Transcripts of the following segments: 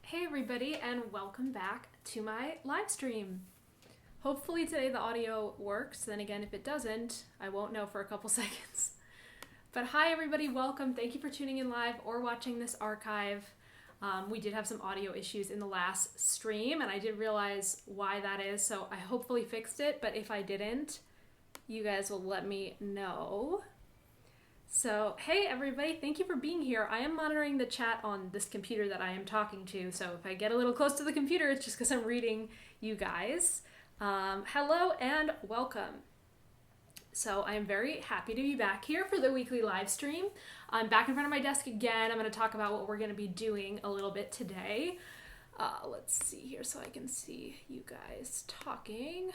Hey everybody, and welcome back to my live stream. Hopefully today the audio works. Then again, if it doesn't, I won't know for a couple seconds. But hi everybody, welcome. Thank you for tuning in live or watching this archive. We did have some audio issues in the last stream, and I did realize why that is, so I hopefully fixed it, but if I didn't, you guys will let me know. So, hey everybody, thank you for being here. I am monitoring the chat on this computer that I am talking to, so if I get a little close to the computer, it's just because I'm reading you guys. Hello and welcome. So I am very happy to be back here for the weekly live stream. I'm back in front of my desk again. I'm going to talk about what we're going to be doing a little bit today. Let's see here so I can see you guys talking.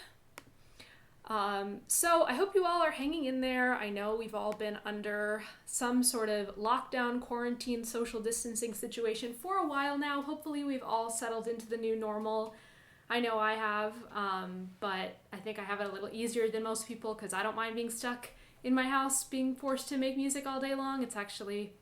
So I hope you all are hanging in there. I know we've all been under some sort of lockdown, quarantine, social distancing situation for a while now. Hopefully we've all settled into the new normal. I know I have, but I think I have it a little easier than most people because I don't mind being stuck in my house, being forced to make music all day long. It's actually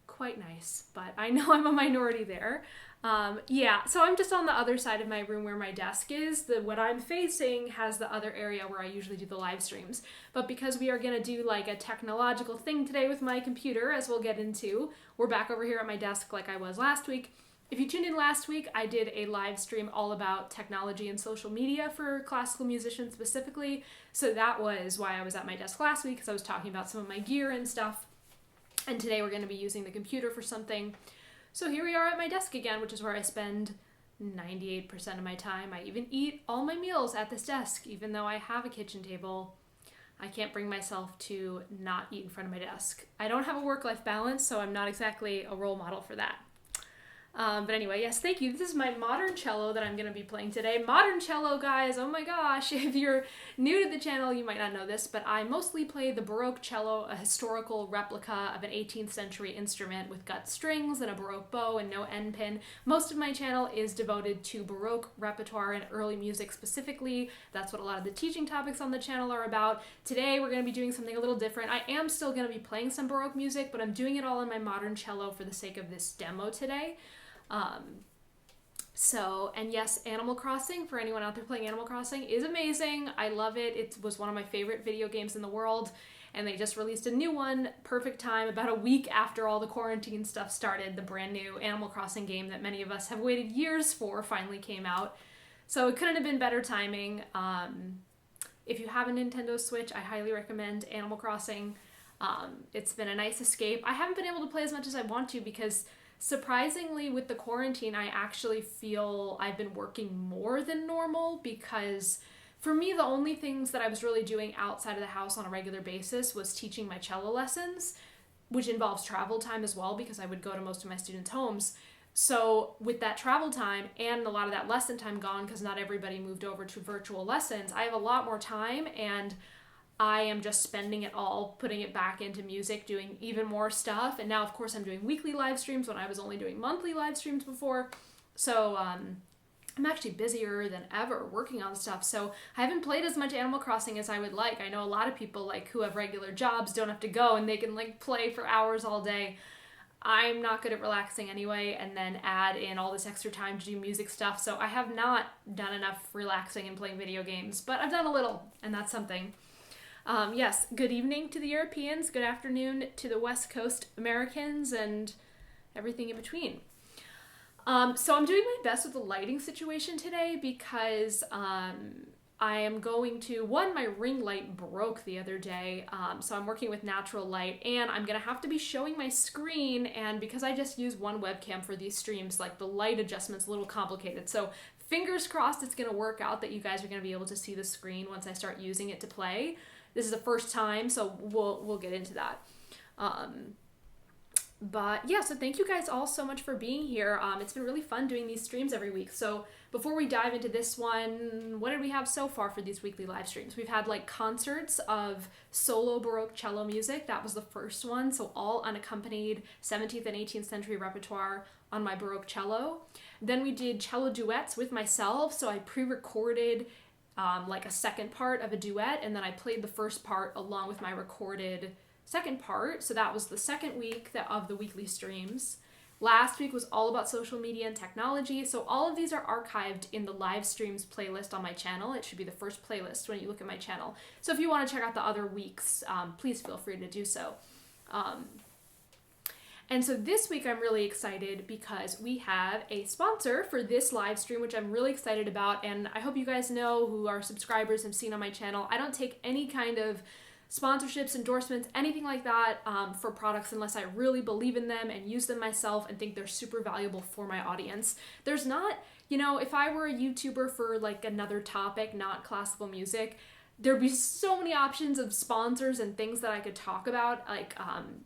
quite nice, but I know I'm a minority there. So I'm just on the other side of my room where my desk is. What I'm facing has the other area where I usually do the live streams. But because we are going to do like a technological thing today with my computer, as we'll get into, we're back over here at my desk like I was last week. If you tuned in last week, I did a live stream all about technology and social media for classical musicians specifically. So that was why I was at my desk last week, because I was talking about some of my gear and stuff. And today we're going to be using the computer for something. So here we are at my desk again, which is where I spend 98% of my time. I even eat all my meals at this desk, even though I have a kitchen table. I can't bring myself to not eat in front of my desk. I don't have a work-life balance, so I'm not exactly a role model for that. But anyway, yes, thank you. This is my modern cello that I'm going to be playing today. Modern cello, guys, oh my gosh. If you're new to the channel, you might not know this, but I mostly play the baroque cello, a historical replica of an 18th century instrument with gut strings and a baroque bow and no end pin. Most of my channel is devoted to baroque repertoire and early music specifically. That's what a lot of the teaching topics on the channel are about. Today, we're going to be doing something a little different. I am still going to be playing some baroque music, but I'm doing it all in my modern cello for the sake of this demo today. And yes, Animal Crossing, for anyone out there playing Animal Crossing, is amazing. I love it. It was one of my favorite video games in the world, and they just released a new one, perfect time, about a week after all the quarantine stuff started. The brand new Animal Crossing game that many of us have waited years for finally came out. So it couldn't have been better timing. If you have a Nintendo Switch, I highly recommend Animal Crossing. It's been a nice escape. I haven't been able to play as much as I want to because surprisingly, with the quarantine, I actually feel I've been working more than normal because for me, the only things that I was really doing outside of the house on a regular basis was teaching my cello lessons, which involves travel time as well because I would go to most of my students' homes. So with that travel time and a lot of that lesson time gone because not everybody moved over to virtual lessons, I have a lot more time and I am just spending it all, putting it back into music, doing even more stuff. And now, of course, I'm doing weekly live streams when I was only doing monthly live streams before. So I'm actually busier than ever working on stuff. So I haven't played as much Animal Crossing as I would like. I know a lot of people like who have regular jobs don't have to go and they can like play for hours all day. I'm not good at relaxing anyway, and then add in all this extra time to do music stuff. So I have not done enough relaxing and playing video games, but I've done a little, and that's something. Yes, good evening to the Europeans, good afternoon to the West Coast Americans, and everything in between. So I'm doing my best with the lighting situation today because I am going to, my ring light broke the other day, so I'm working with natural light, and I'm going to have to be showing my screen, and because I just use one webcam for these streams, like the light adjustment's a little complicated, so fingers crossed it's going to work out that you guys are going to be able to see the screen once I start using it to play. This is the first time, so we'll get into that. But yeah, so thank you guys all so much for being here. It's been really fun doing these streams every week. So before we dive into this one, what did we have so far for these weekly live streams? We've had like concerts of solo baroque cello music. That was the first one. So all unaccompanied 17th and 18th century repertoire on my baroque cello. Then we did cello duets with myself. So I pre-recorded like a second part of a duet, and then I played the first part along with my recorded second part. So that was the second week of the weekly streams. Last week was all about social media and technology. So all of these are archived in the live streams playlist on my channel. It should be the first playlist when you look at my channel. So if you want to check out the other weeks, please feel free to do so. And so this week I'm really excited because we have a sponsor for this live stream, which I'm really excited about. And I hope you guys know, who are subscribers, have seen on my channel, I don't take any kind of sponsorships, endorsements, anything like that for products unless I really believe in them and use them myself and think they're super valuable for my audience. There's not, you know, if I were a YouTuber for like another topic, not classical music, there'd be so many options of sponsors and things that I could talk about, like,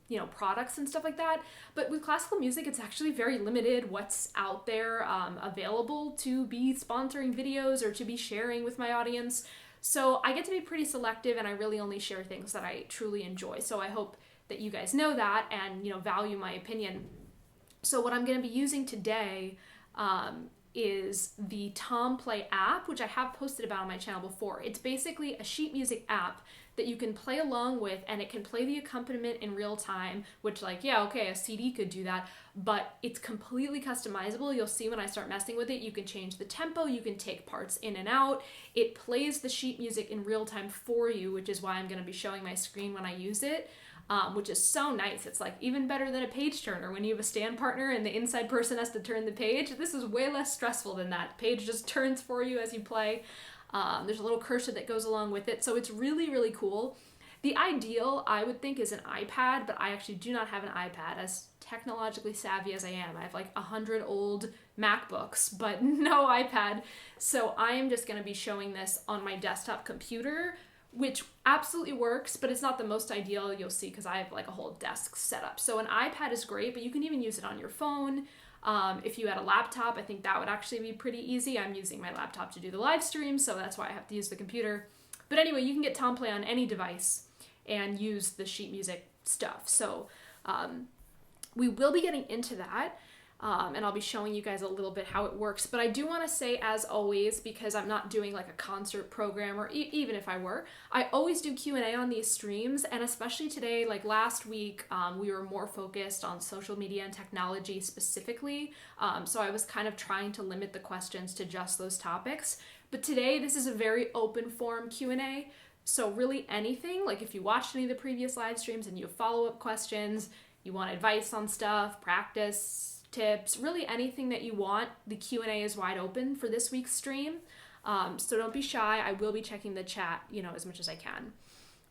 you know, products and stuff like that. But with classical music, it's actually very limited what's out there available to be sponsoring videos or to be sharing with my audience. So I get to be pretty selective, and I really only share things that I truly enjoy. So I hope that you guys know that and, you know, value my opinion. So what I'm going to be using today is the Tomplay app, which I have posted about on my channel before. It's basically a sheet music app that you can play along with, and it can play the accompaniment in real time, which, like, yeah, okay, a CD could do that, but it's completely customizable. You'll see when I start messing with it, you can change the tempo, you can take parts in and out. It plays the sheet music in real time for you, which is why I'm going to be showing my screen when I use it. Which is so nice. It's like even better than a page turner when you have a stand partner and the inside person has to turn the page. This is way less stressful than that. The page just turns for you as you play. There's a little cursor that goes along with it. So it's really, really cool. The ideal, I would think, is an iPad, but I actually do not have an iPad, as technologically savvy as I am. I have like 100 old MacBooks, but no iPad. So I am just going to be showing this on my desktop computer, which absolutely works, but it's not the most ideal, you'll see, because I have like a whole desk set up. So an iPad is great, but you can even use it on your phone. If you had a laptop, I think that would actually be pretty easy. I'm using my laptop to do the live stream, so that's why I have to use the computer. But anyway, you can get Tomplay on any device and use the sheet music stuff. So we will be getting into that. And I'll be showing you guys a little bit how it works. But I do want to say, as always, because I'm not doing like a concert program, or even if I were, I always do Q&A on these streams. And especially today, like last week, we were more focused on social media and technology specifically. So I was kind of trying to limit the questions to just those topics. But today, this is a very open form Q&A. So really anything, like if you watched any of the previous live streams and you have follow-up questions, you want advice on stuff, practice, tips, really anything that you want, the Q&A is wide open for this week's stream. So don't be shy. I will be checking the chat, you know, as much as I can.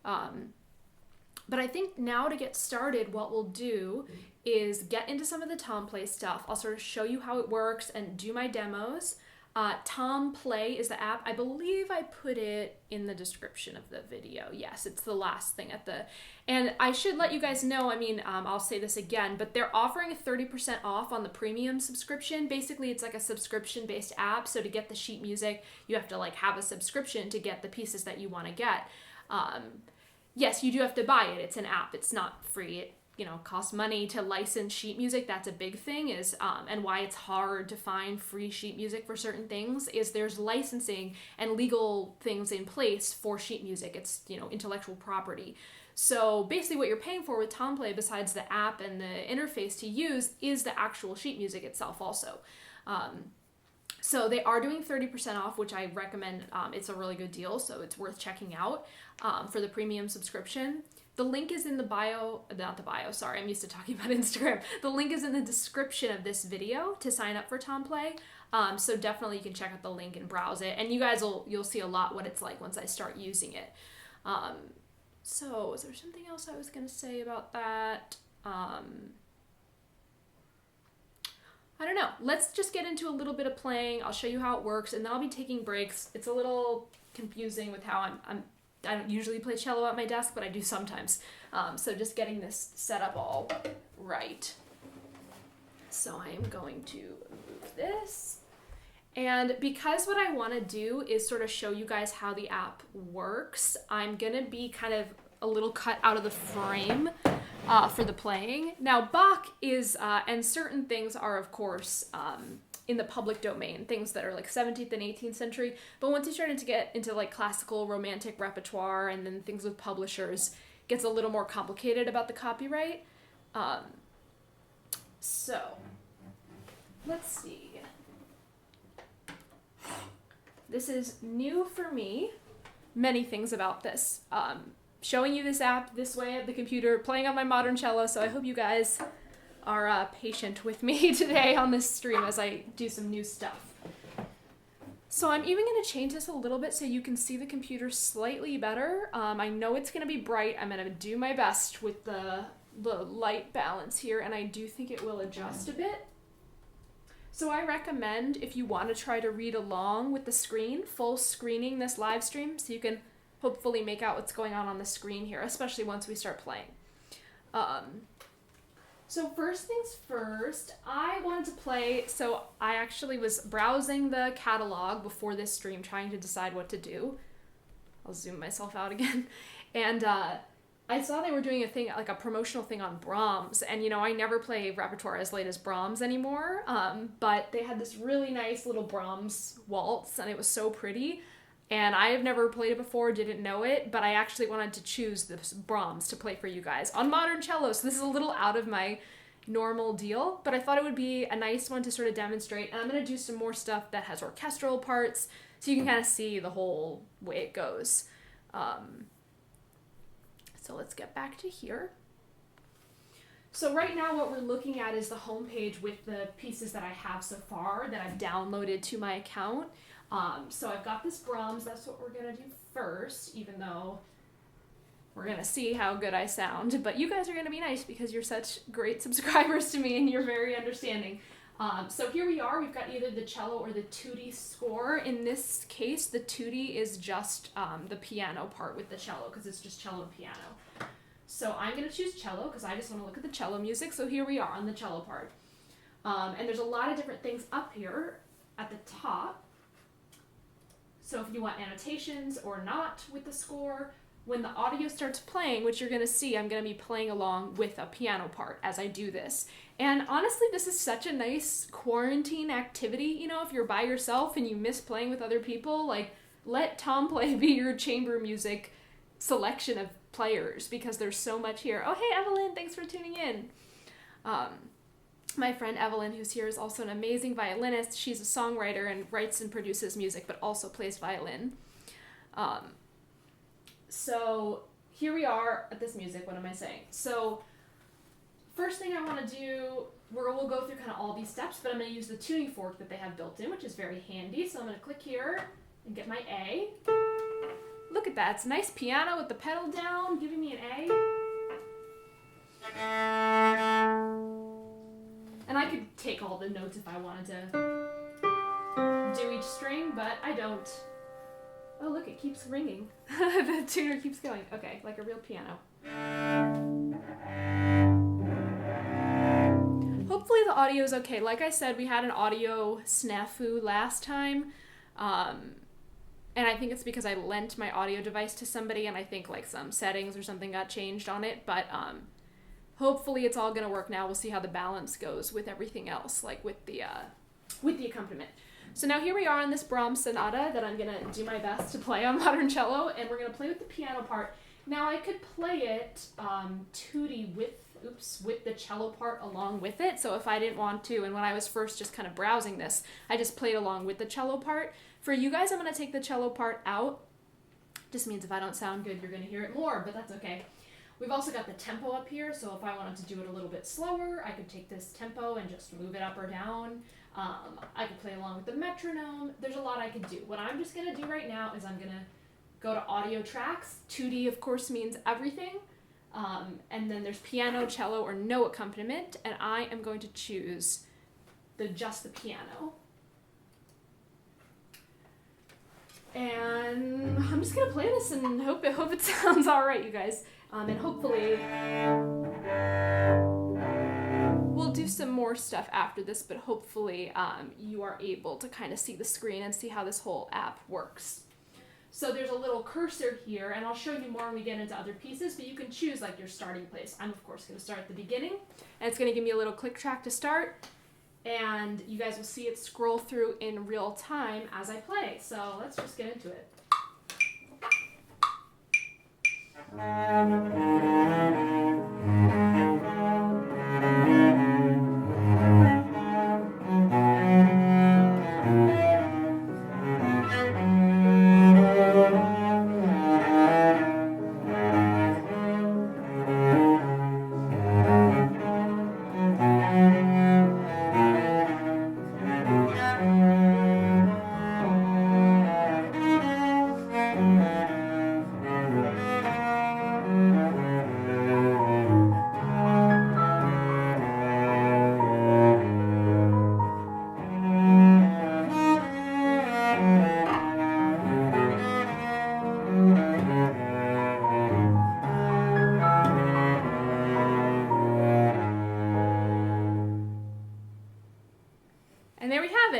But I think now to get started, what we'll do is get into some of the Tomplay stuff. I'll sort of show you how it works and do my demos. Tomplay is the app. I believe I put it in the description of the video. Yes, it's the last thing at the... And I should let you guys know, I mean, I'll say this again, but they're offering a 30% off on the premium subscription. Basically, it's like a subscription-based app, so to get the sheet music, you have to like have a subscription to get the pieces that you want to get. Yes, you do have to buy it. It's an app. It's not free. It, you know, costs money to license sheet music. That's a big thing, is and why it's hard to find free sheet music for certain things is there's licensing and legal things in place for sheet music. It's, you know, intellectual property. So basically what you're paying for with Tomplay, besides the app and the interface to use, is the actual sheet music itself also. So they are doing 30% off, which I recommend. It's a really good deal, so it's worth checking out for the premium subscription. The link is in the bio, not the bio, sorry, I'm used to talking about Instagram. The link is in the description of this video to sign up for Tomplay. So definitely you can check out the link and browse it. And you guys you'll see a lot what it's like once I start using it. So is there something else I was going to say about that? I don't know. Let's just get into a little bit of playing. I'll show you how it works, and then I'll be taking breaks. It's a little confusing with how I don't usually play cello at my desk, but I do sometimes. So just getting this set up all right. So I am going to move this. And because what I want to do is sort of show you guys how the app works, I'm going to be kind of a little cut out of the frame for the playing. Now, Bach is, and certain things are, of course, in the public domain, things that are like 17th and 18th century. But once you start to get into like classical romantic repertoire and then things with publishers, it gets a little more complicated about the copyright. So let's see. This is new for me. Many things about this. Showing you this app this way at the computer, playing on my modern cello, so I hope you guys are patient with me today on this stream as I do some new stuff. So I'm even going to change this a little bit so you can see the computer slightly better. I know it's going to be bright. I'm going to do my best with the light balance here, and I do think it will adjust a bit. So I recommend, if you want to try to read along with the screen, full screening this live stream so you can hopefully make out what's going on the screen here, especially once we start playing. So first things first, I wanted to play, so I actually was browsing the catalog before this stream trying to decide what to do. I'll zoom myself out again. And I saw they were doing a thing, like a promotional thing on Brahms, and you know, I never play repertoire as late as Brahms anymore, but they had this really nice little Brahms waltz, and it was so pretty. And I have never played it before, didn't know it, but I actually wanted to choose this Brahms to play for you guys on modern cello. So this is a little out of my normal deal, but I thought it would be a nice one to sort of demonstrate. And I'm going to do some more stuff that has orchestral parts so you can kind of see the whole way it goes. So let's get back to here. So right now what we're looking at is the homepage with the pieces that I have so far that I've downloaded to my account. So I've got this Brahms, that's what we're going to do first, even though we're going to see how good I sound. But you guys are going to be nice because you're such great subscribers to me and you're very understanding. So here we are, we've got either the cello or the tutti score. In this case, the tutti is just the piano part with the cello because it's just cello and piano. So I'm going to choose cello because I just want to look at the cello music. So here we are on the cello part. And there's a lot of different things up here at the top. So if you want annotations or not with the score, when the audio starts playing, which you're going to see, I'm going to be playing along with a piano part as I do this. And honestly, this is such a nice quarantine activity. You know, if you're by yourself and you miss playing with other people, like, let Tomplay be your chamber music selection of players because there's so much here. Oh, hey, Evelyn, thanks for tuning in. My friend Evelyn, who's here, is also an amazing violinist. She's a songwriter and writes and produces music, but also plays violin. So here we are at this music. What am I saying? So first thing I want to do, we'll go through kind of all these steps, but I'm going to use the tuning fork that they have built in, which is very handy. So I'm going to click here and get my A. Look at that. It's a nice piano with the pedal down, giving me an A. And I could take all the notes if I wanted to do each string, but I don't. Oh, look, it keeps ringing. The tuner keeps going. Okay, like a real piano. Hopefully the audio is okay. Like I said, we had an audio snafu last time. And I think it's because I lent my audio device to somebody and I think like some settings or something got changed on it. But hopefully it's all going to work now. We'll see how the balance goes with everything else, like with the accompaniment. So now here we are on this Brahms sonata that I'm going to do my best to play on modern cello, and we're going to play with the piano part. Now I could play it tutti with the cello part along with it, so if I didn't want to, and when I was first just kind of browsing this, I just played along with the cello part. For you guys, I'm going to take the cello part out. Just means if I don't sound good, you're going to hear it more, but that's okay. We've also got the tempo up here, so if I wanted to do it a little bit slower, I could take this tempo and just move it up or down. I could play along with the metronome. There's a lot I could do. What I'm just going to do right now is I'm going to go to audio tracks. Tutti, of course, means everything. And then there's piano, cello, or no accompaniment, and I am going to choose just the piano. And I'm just going to play this and hope it sounds all right, you guys. And hopefully we'll do some more stuff after this, but hopefully you are able to kind of see the screen and see how this whole app works. So there's a little cursor here, and I'll show you more when we get into other pieces, but you can choose like your starting place. I'm of course going to start at the beginning, and it's going to give me a little click track to start, and you guys will see it scroll through in real time as I play. So let's just get into it.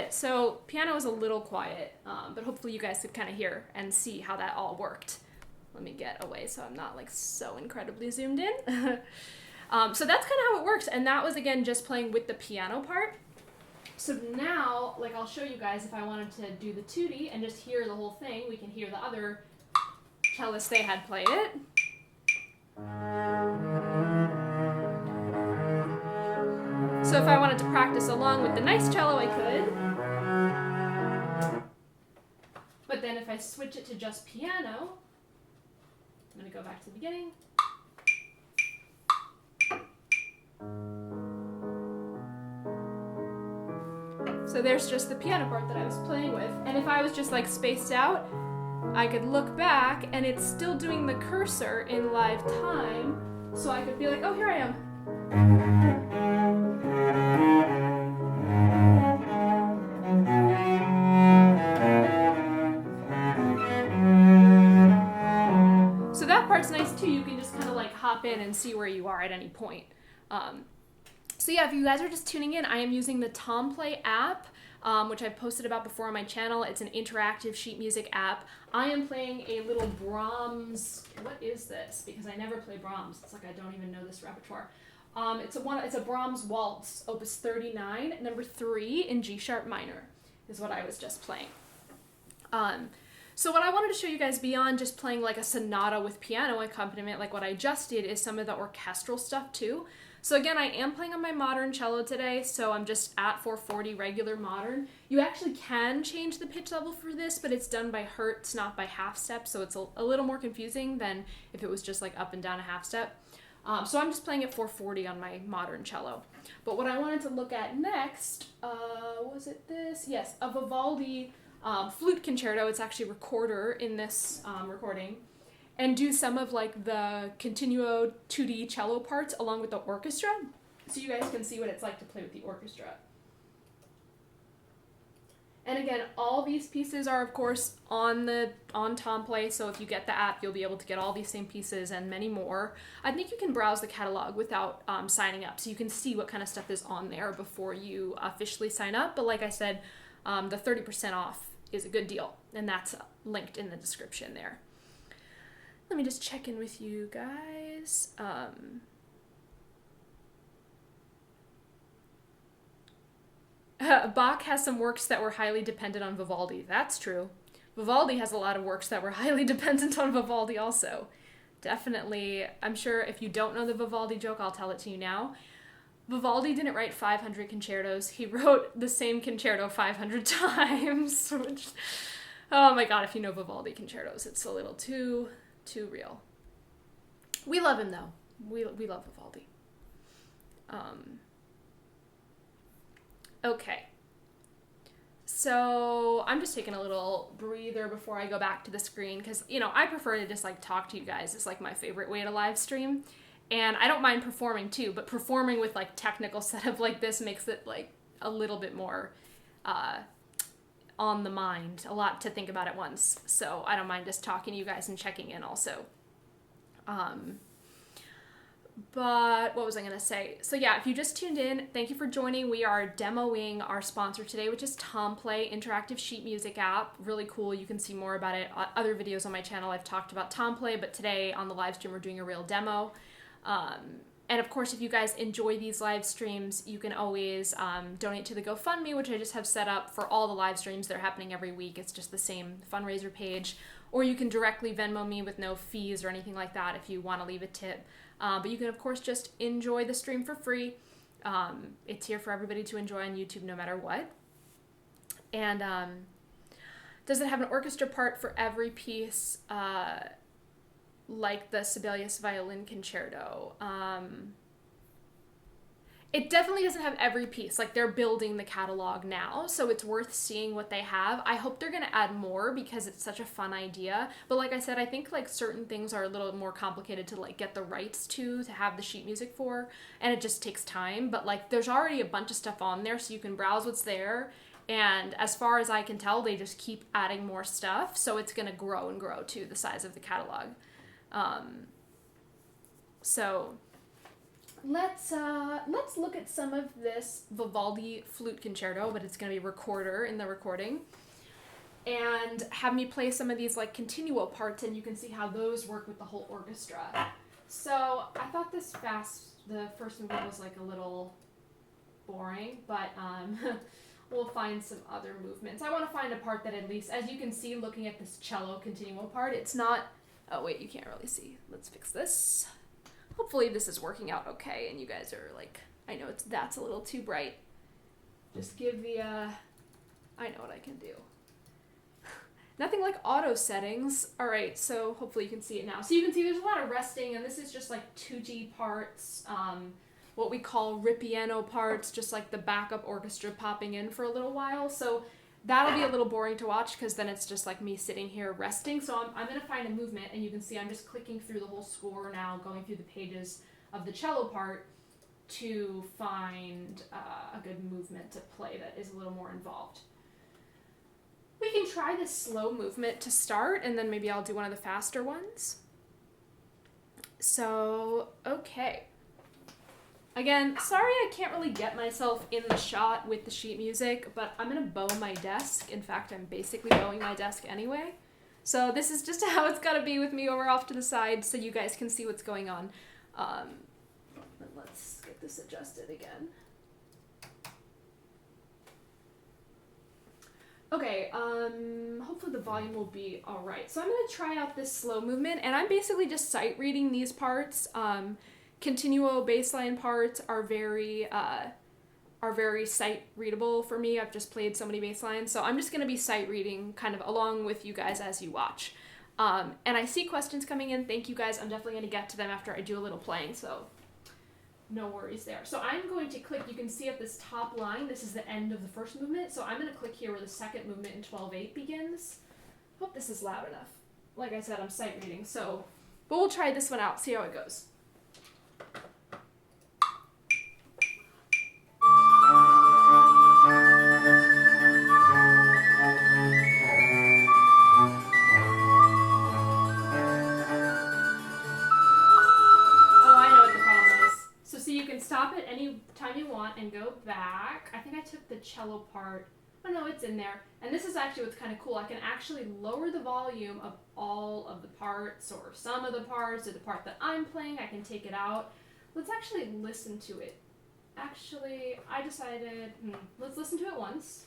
it. So piano is a little quiet, but hopefully you guys could kind of hear and see how that all worked. Let me get away so I'm not like so incredibly zoomed in. So that's kind of how it works. And that was, again, just playing with the piano part. So now, like, I'll show you guys if I wanted to do the tutti and just hear the whole thing. We can hear the other cellists they had play it. So if I wanted to practice along with the nice cello, I could. But then if I switch it to just piano, I'm going to go back to the beginning. So there's just the piano part that I was playing with. And if I was just like spaced out, I could look back and it's still doing the cursor in live time. So I could be like, oh, here I am. So that part's nice too. You can just kind of like hop in and see where you are at any point. So yeah, if you guys are just tuning in, I am using the Tomplay app, which I've posted about before on my channel. It's an interactive sheet music app. I am playing a little Brahms. What is this? Because I never play Brahms. It's like I don't even know this repertoire. It's a Brahms waltz, Opus 39, number 3 in G sharp minor, is what I was just playing. So what I wanted to show you guys beyond just playing like a sonata with piano accompaniment, like what I just did, is some of the orchestral stuff too. So again, I am playing on my modern cello today, so I'm just at 440 regular modern. You actually can change the pitch level for this, but it's done by hertz, not by half step, so it's a little more confusing than if it was just like up and down a half step. So I'm just playing at 440 on my modern cello. But what I wanted to look at next, was it this? Yes, a Vivaldi flute concerto. It's actually a recorder in this recording. And do some of like the continuo 2D cello parts along with the orchestra, so you guys can see what it's like to play with the orchestra. And again, all these pieces are of course on Tomplay, so if you get the app, you'll be able to get all these same pieces and many more. I think you can browse the catalog without signing up, so you can see what kind of stuff is on there before you officially sign up. But like I said, the 30% off is a good deal, and that's linked in the description there. Let me just check in with you guys. Bach has some works that were highly dependent on Vivaldi. That's true. Vivaldi has a lot of works that were highly dependent on Vivaldi also. Definitely, I'm sure if you don't know the Vivaldi joke, I'll tell it to you now. Vivaldi didn't write 500 concertos. He wrote the same concerto 500 times. Which, oh my god, if you know Vivaldi concertos, it's a little too real. We love him though. We love Vivaldi. Okay. So I'm just taking a little breather before I go back to the screen because, you know, I prefer to just like talk to you guys. It's like my favorite way to live stream. And I don't mind performing too, but performing with like technical setup like this makes it like a little bit more on the mind, a lot to think about at once. So I don't mind just talking to you guys and checking in also. But what was I going to say? So yeah, if you just tuned in, thank you for joining. We are demoing our sponsor today, which is Tomplay, interactive sheet music app. Really cool. You can see more about it. Other videos on my channel, I've talked about Tomplay, but today on the live stream, we're doing a real demo. And of course, if you guys enjoy these live streams, you can always donate to the GoFundMe, which I just have set up for all the live streams that are happening every week. It's just the same fundraiser page. Or you can directly Venmo me with no fees or anything like that if you want to leave a tip. But you can, of course, just enjoy the stream for free. It's here for everybody to enjoy on YouTube no matter what. And does it have an orchestra part for every piece? Like the Sibelius Violin Concerto. It definitely doesn't have every piece. Like, they're building the catalog now, so it's worth seeing what they have. I hope they're going to add more because it's such a fun idea. But like I said, I think like certain things are a little more complicated to like get the rights to have the sheet music for, and it just takes time. But like, there's already a bunch of stuff on there, so you can browse what's there. And as far as I can tell, they just keep adding more stuff, so it's going to grow and grow too, the size of the catalog. So Let's look at some of this Vivaldi flute concerto, but it's going to be recorder in the recording, and have me play some of these like continuo parts, and you can see how those work with the whole orchestra. So I thought the first movement was like a little boring, but we'll find some other movements. I want to find a part that at least, as you can see looking at this cello continuo part, it's not, oh wait, you can't really see. Let's fix this. Hopefully this is working out okay and you guys are like, I know that's a little too bright. Just give the, I know what I can do. Nothing like auto settings. All right, so hopefully you can see it now. So you can see there's a lot of resting, and this is just like 2G parts, what we call ripieno parts, just like the backup orchestra popping in for a little while. So that'll be a little boring to watch because then it's just like me sitting here resting. So I'm going to find a movement, and you can see I'm just clicking through the whole score now, going through the pages of the cello part to find a good movement to play that is a little more involved. We can try this slow movement to start, and then maybe I'll do one of the faster ones. So, okay. Again, sorry I can't really get myself in the shot with the sheet music, but I'm going to bow my desk. In fact, I'm basically bowing my desk anyway. So this is just how it's got to be with me over off to the side so you guys can see what's going on. Let's get this adjusted again. Okay, hopefully the volume will be all right. So I'm going to try out this slow movement, and I'm basically just sight reading these parts. Continuo bassline parts are very sight readable for me. I've just played so many bass lines, so I'm just going to be sight reading kind of along with you guys as you watch. And I see questions coming in. Thank you guys. I'm definitely going to get to them after I do a little playing, so no worries there. So I'm going to click, you can see at this top line, this is the end of the first movement, so I'm going to click here where the second movement in 12/8 begins. Hope this is loud enough. Like I said, I'm sight reading, so, but we'll try this one out, see how it goes. Stop it any time you want and go back. I think I took the cello part. Oh no, it's in there. And this is actually what's kind of cool. I can actually lower the volume of all of the parts or some of the parts or the part that I'm playing. I can take it out. Let's actually listen to it. Actually, I decided, let's listen to it once.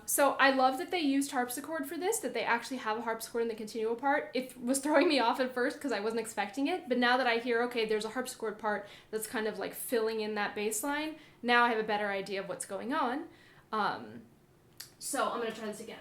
So I love that they used harpsichord for this, that they actually have a harpsichord in the continuo part. It was throwing me off at first because I wasn't expecting it, but now that I hear, okay, there's a harpsichord part that's kind of like filling in that bass line, now I have a better idea of what's going on. So I'm going to try this again.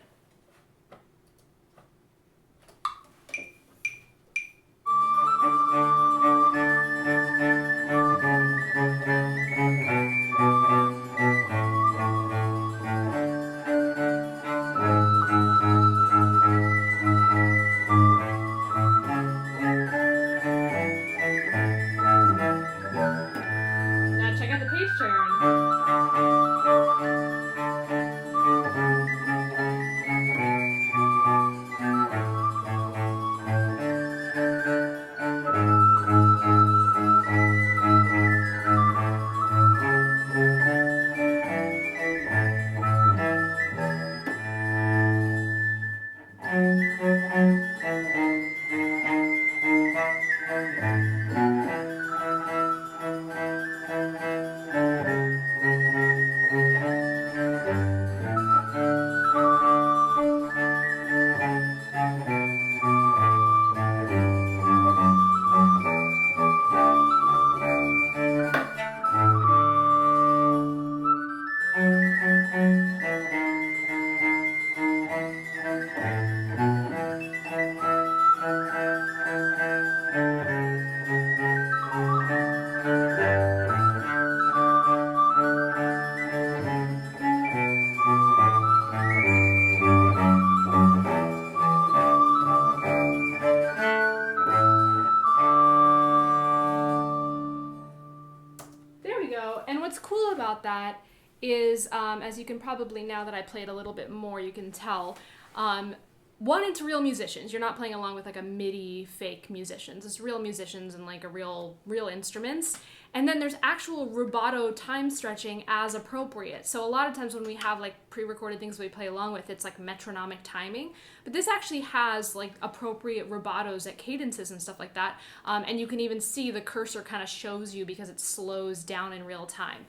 what's cool about that is, as you can probably, now that I played a little bit more, you can tell, one, it's real musicians. You're not playing along with like a MIDI fake musicians. It's real musicians and like a real instruments. And then there's actual rubato time stretching as appropriate. So a lot of times when we have like pre-recorded things we play along with, it's like metronomic timing. But this actually has like appropriate rubatos at cadences and stuff like that. And you can even see the cursor kind of shows you because it slows down in real time.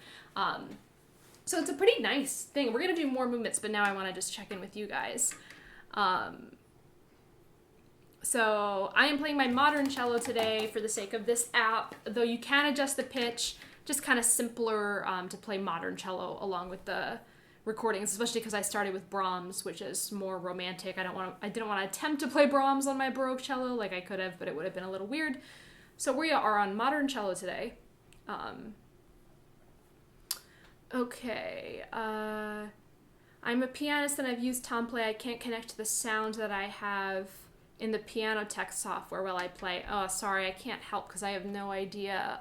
So it's a pretty nice thing. We're going to do more movements, but now I want to just check in with you guys. So I am playing my modern cello today for the sake of this app, though you can adjust the pitch, just kind of simpler to play modern cello along with the recordings, especially because I started with Brahms, which is more romantic. I didn't want to attempt to play Brahms on my baroque cello like I could have, but it would have been a little weird. So we are on modern cello today. Okay, I'm a pianist and I've used Tomplay. I can't connect to the sound that I have in the piano text software while I play. Oh, sorry, I can't help because I have no idea.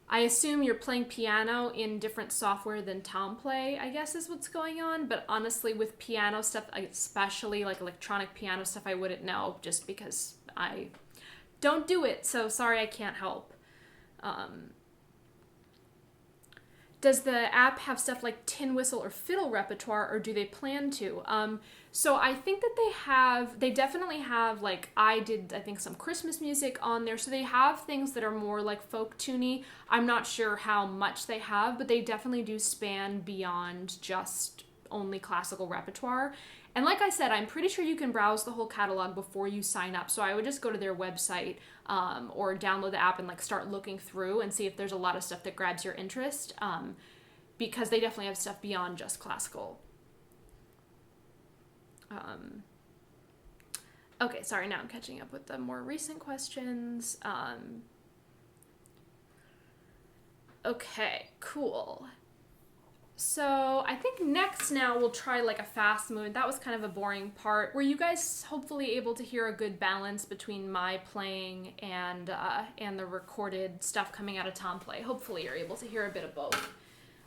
I assume you're playing piano in different software than Tomplay, I guess is what's going on. But honestly, with piano stuff, especially like electronic piano stuff, I wouldn't know just because I don't do it. So sorry, I can't help. Does the app have stuff like tin whistle or fiddle repertoire, or do they plan to? So I think that they definitely have, like, I think some Christmas music on there. So they have things that are more like folk tuney. I'm not sure how much they have, but they definitely do span beyond just only classical repertoire. And like I said, I'm pretty sure you can browse the whole catalog before you sign up. So I would just go to their website or download the app and like start looking through and see if there's a lot of stuff that grabs your interest, because they definitely have stuff beyond just classical. Okay, sorry, now I'm catching up with the more recent questions. Okay, cool. So I think next now we'll try like a fast movement. That was kind of a boring part. Were you guys hopefully able to hear a good balance between my playing and the recorded stuff coming out of Tomplay? Hopefully you're able to hear a bit of both.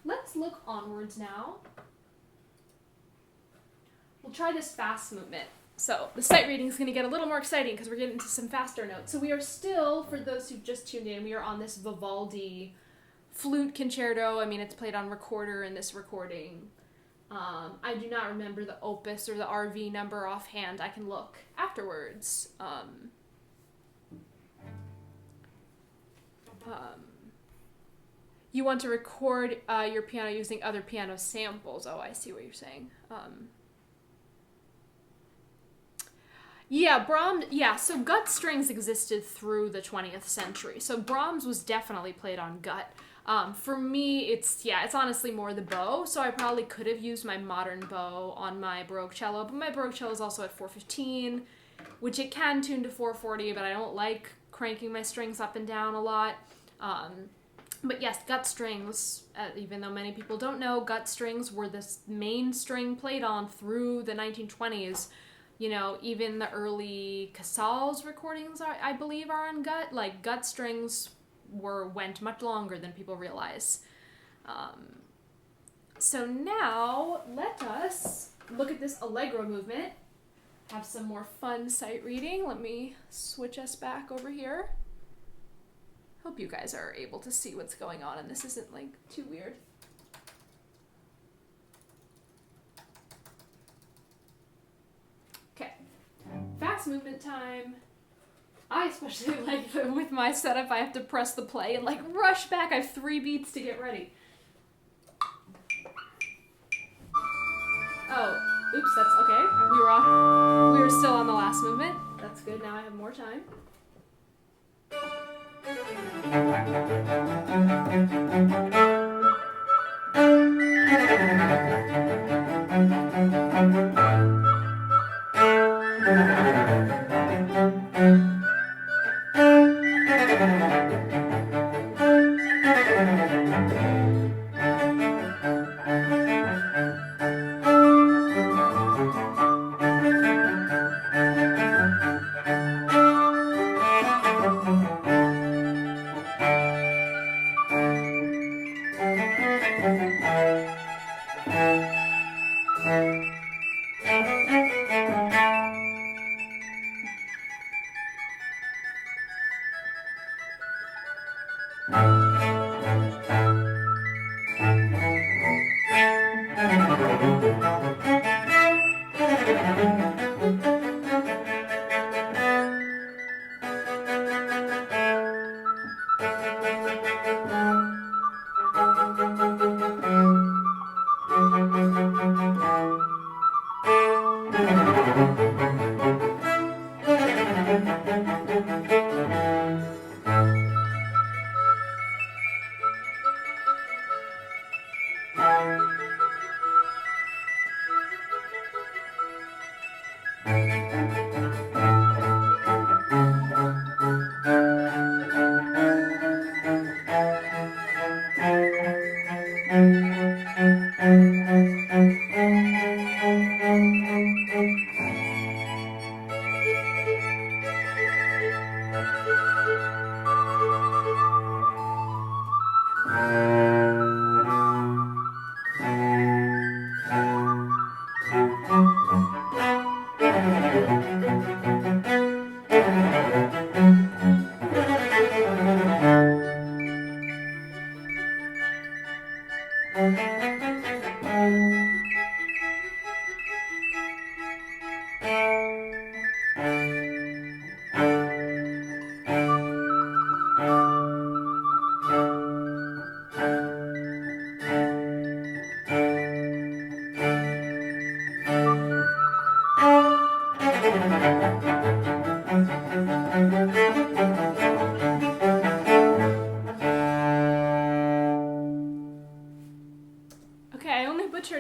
Let's look onwards now. We'll try this fast movement. So the sight reading is going to get a little more exciting because we're getting into some faster notes. So we are still, for those who've just tuned in, we are on this Vivaldi flute concerto. I mean, it's played on recorder in this recording. I do not remember the opus or the RV number offhand. I can look afterwards. You want to record your piano using other piano samples. Oh, I see what you're saying. Yeah, Brahms, so gut strings existed through the 20th century. So Brahms was definitely played on gut. For me, it's honestly more the bow. So I probably could have used my modern bow on my baroque cello, but my baroque cello is also at 415, which it can tune to 440, but I don't like cranking my strings up and down a lot. But yes, gut strings, even though many people don't know, gut strings were the main string played on through the 1920s. You know, even the early Casals recordings, I believe, are on gut. Like, gut strings went much longer than people realize. So now, let us look at this Allegro movement. Have some more fun sight reading. Let me switch us back over here. Hope you guys are able to see what's going on and this isn't, like, too weird. Fast movement time. I especially like that with my setup, I have to press the play and like rush back. I have 3 beats to get ready. Oh, oops, that's okay. We were still on the last movement. That's good. Now I have more time.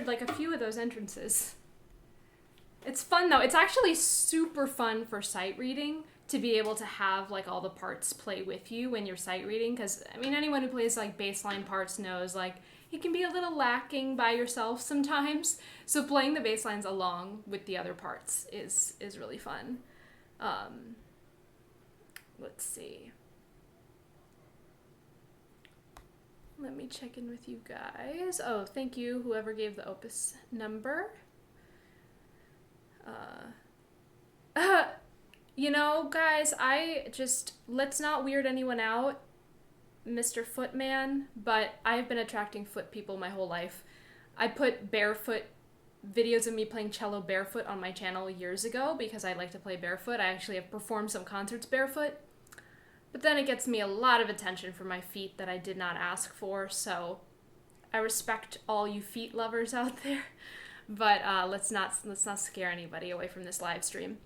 Like a few of those entrances. It's fun though. It's actually super fun for sight reading to be able to have like all the parts play with you when you're sight reading, because I mean anyone who plays like bassline parts knows like it can be a little lacking by yourself sometimes. So playing the bass lines along with the other parts is really fun. Let's see. Let me check in with you guys. Oh, thank you, whoever gave the opus number. You know, guys, let's not weird anyone out, Mr. Footman, but I've been attracting foot people my whole life. I put barefoot videos of me playing cello barefoot on my channel years ago because I like to play barefoot. I actually have performed some concerts barefoot. But then it gets me a lot of attention for my feet that I did not ask for, so I respect all you feet lovers out there. But let's not scare anybody away from this live stream.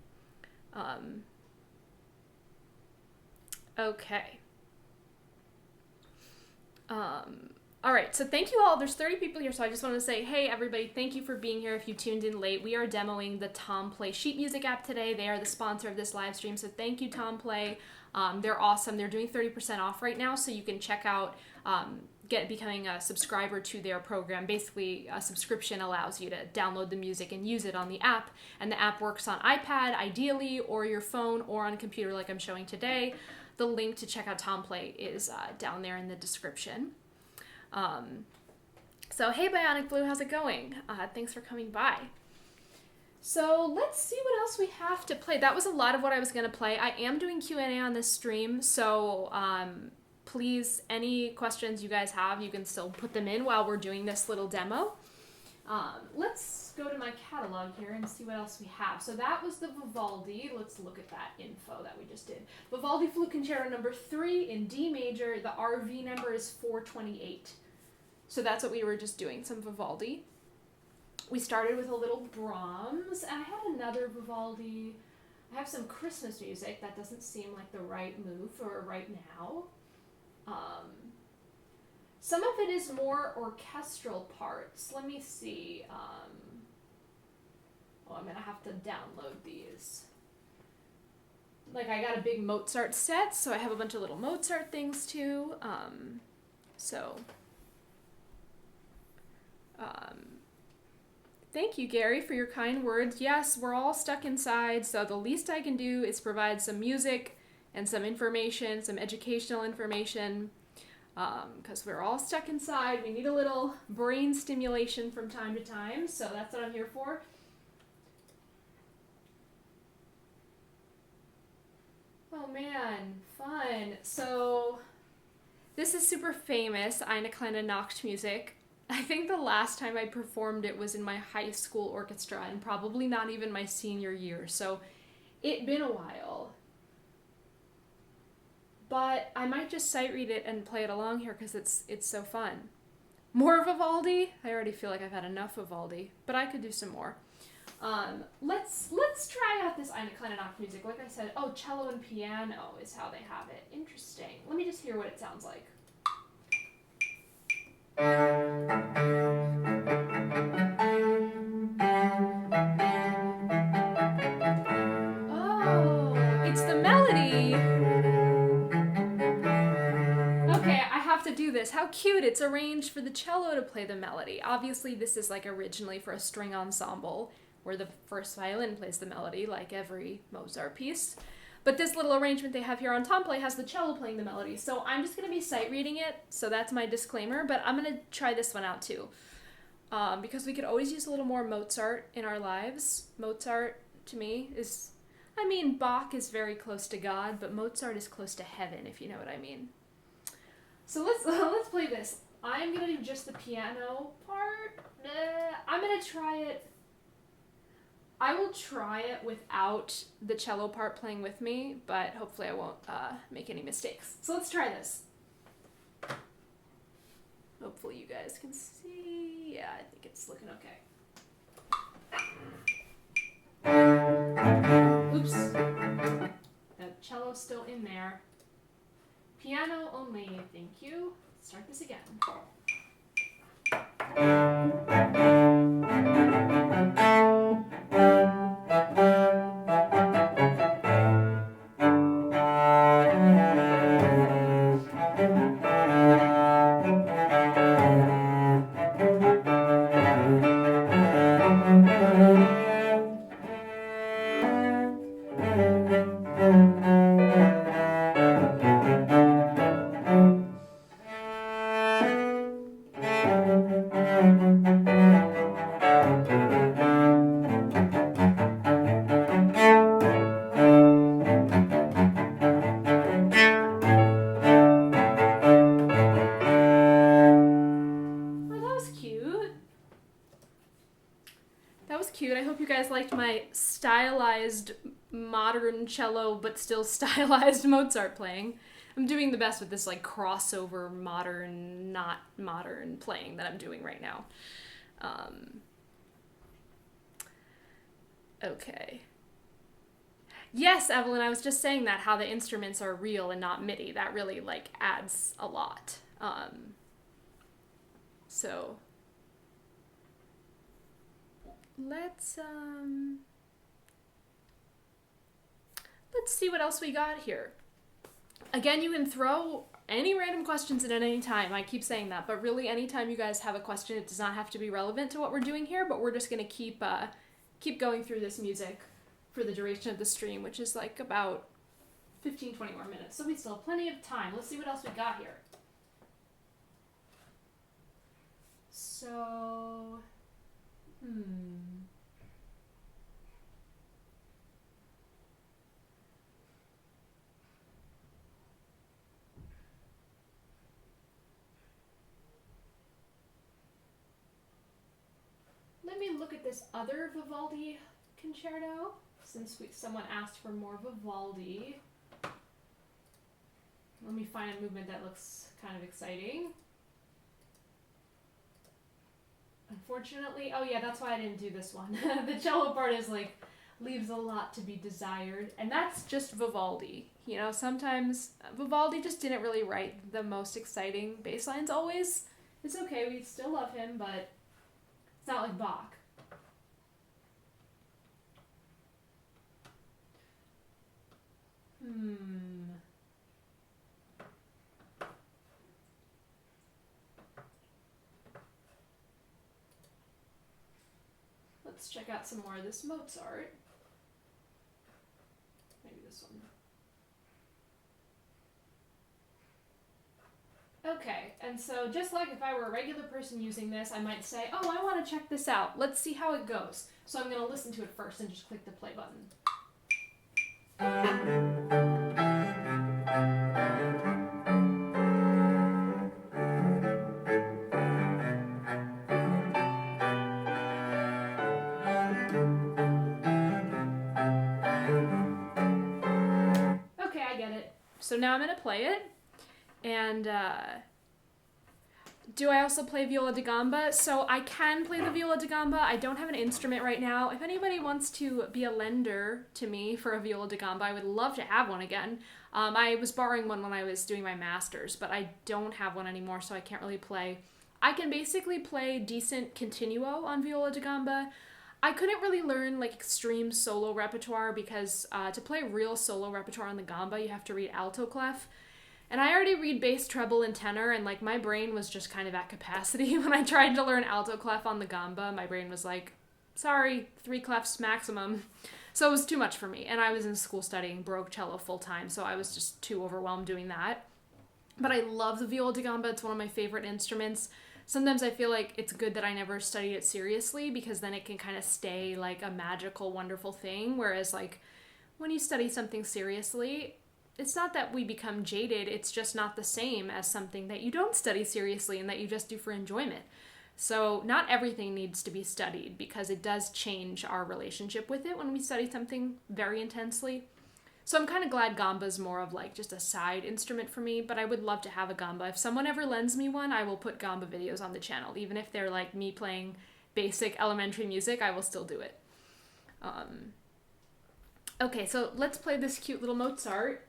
Okay. All right, so thank you all. There's 30 people here, so I just want to say, hey, everybody, thank you for being here if you tuned in late. We are demoing the Tomplay sheet music app today. They are the sponsor of this live stream, so thank you, Tomplay. They're awesome. They're doing 30% off right now, so you can check out becoming a subscriber to their program. Basically, a subscription allows you to download the music and use it on the app, and the app works on iPad, ideally, or your phone, or on a computer like I'm showing today. The link to check out Tomplay is down there in the description. So, hey, Bionic Blue, how's it going? Thanks for coming by. So let's see what else we have to play. That was a lot of what I was going to play. I am doing Q&A on this stream, so please, any questions you guys have, you can still put them in while we're doing this little demo. Let's go to my catalog here and see what else we have. So that was the Vivaldi. Let's look at that info that we just did. Vivaldi Flute Concerto number 3 in D major. The RV number is 428. So that's what we were just doing, some Vivaldi. We started with a little Brahms, and I had another Vivaldi. I have some Christmas music. That doesn't seem like the right move for right now. Some of it is more orchestral parts. Let me see. I'm going to have to download these. Like, I got a big Mozart set, so I have a bunch of little Mozart things, too. Thank you, Gary, for your kind words. Yes, we're all stuck inside, so the least I can do is provide some music and some information, some educational information, because we're all stuck inside. We need a little brain stimulation from time to time, so that's what I'm here for. Oh man, fun. So this is super famous Eine kleine Nachtmusik I think the last time I performed it was in my high school orchestra and probably not even my senior year, so it's been a while. But I might just sight read it and play it along here because it's so fun. More Vivaldi? I already feel like I've had enough Vivaldi, but I could do some more. Let's try out this Eine kleine Nachtmusik. Like I said, oh, cello and piano is how they have it. Interesting. Let me just hear what it sounds like. Oh, it's the melody. Okay, I have to do this. How cute. It's arranged for the cello to play the melody. Obviously, this is like originally for a string ensemble where the first violin plays the melody, like every Mozart piece. But this little arrangement they have here on Tomplay has the cello playing the melody. So I'm just going to be sight reading it, so that's my disclaimer, but I'm going to try this one out too. Because we could always use a little more Mozart in our lives. Mozart, to me, is... I mean, Bach is very close to God, but Mozart is close to heaven, if you know what I mean. So let's play this. I'm going to do just the piano part. I'm going to try it... I will try it without the cello part playing with me, but hopefully I won't make any mistakes. So let's try this. Hopefully you guys can see. Yeah, I think it's looking okay. Oops. The cello's still in there. Piano only, thank you. Let's start this again. I hope you guys liked my stylized modern cello but still stylized Mozart playing. I'm doing the best with this like crossover modern, not modern playing that I'm doing right now. Okay. Yes, Evelyn, I was just saying that, how the instruments are real and not MIDI. That really like adds a lot. So let's see what else we got here. Again, you can throw any random questions in at any time. I keep saying that, but really anytime you guys have a question, it does not have to be relevant to what we're doing here, but we're just going to keep going through this music for the duration of the stream, which is like about 15-20 more minutes. So we still have plenty of time. Let's see what else we got here. So, let me look at this other Vivaldi concerto, since someone asked for more Vivaldi. Let me find a movement that looks kind of exciting. Unfortunately, oh yeah, that's why I didn't do this one. The cello part is like, leaves a lot to be desired, and that's just Vivaldi. You know, sometimes Vivaldi just didn't really write the most exciting bass lines always. It's okay, we still love him, but it's not like Bach. Let's check out some more of this Mozart. Maybe this one. Okay, and so just like if I were a regular person using this, I might say, oh, I want to check this out. Let's see how it goes. So I'm going to listen to it first and just click the play button. So now I'm going to play it. And do I also play viola da gamba? So I can play the viola da gamba. I don't have an instrument right now. If anybody wants to be a lender to me for a viola da gamba, I would love to have one again. I was borrowing one when I was doing my master's, but I don't have one anymore, so I can't really play. I can basically play decent continuo on viola da gamba. I couldn't really learn like extreme solo repertoire because to play real solo repertoire on the gamba, you have to read alto clef. And I already read bass, treble, and tenor, and like my brain was just kind of at capacity when I tried to learn alto clef on the gamba. My brain was like, sorry, 3 clefs maximum. So it was too much for me. And I was in school studying baroque cello full time, so I was just too overwhelmed doing that. But I love the viola da gamba. It's one of my favorite instruments. Sometimes I feel like it's good that I never studied it seriously because then it can kind of stay like a magical, wonderful thing. Whereas like when you study something seriously, it's not that we become jaded, it's just not the same as something that you don't study seriously and that you just do for enjoyment. So not everything needs to be studied because it does change our relationship with it when we study something very intensely. So I'm kind of glad gamba's more of like just a side instrument for me, but I would love to have a gamba. If someone ever lends me one, I will put gamba videos on the channel. Even if they're like me playing basic elementary music, I will still do it. Okay, so let's play this cute little Mozart.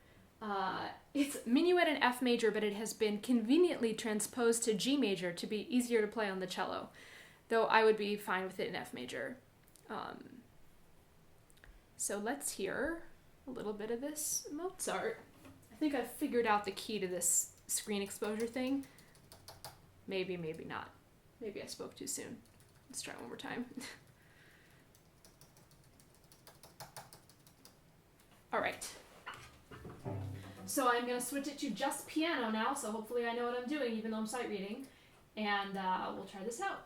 It's minuet in F major, but it has been conveniently transposed to G major to be easier to play on the cello, though I would be fine with it in F major. So let's hear a little bit of this Mozart. I think I've figured out the key to this screen exposure thing. Maybe, maybe not. Maybe I spoke too soon. Let's try one more time. All right. So I'm going to switch it to just piano now, so hopefully I know what I'm doing, even though I'm sight reading. And we'll try this out.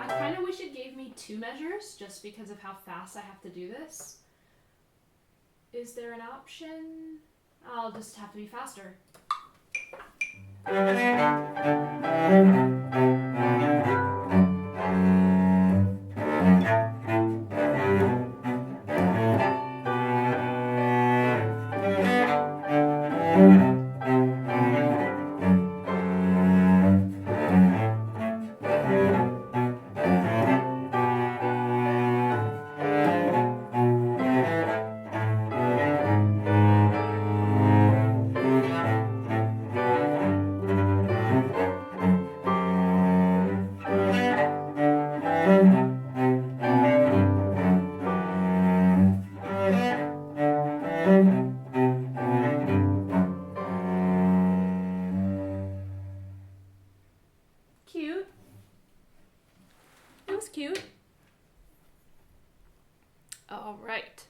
I kind of wish it gave me 2 measures, just because of how fast I have to do this. Is there an option? I'll just have to be faster. Cute. It was cute. All right.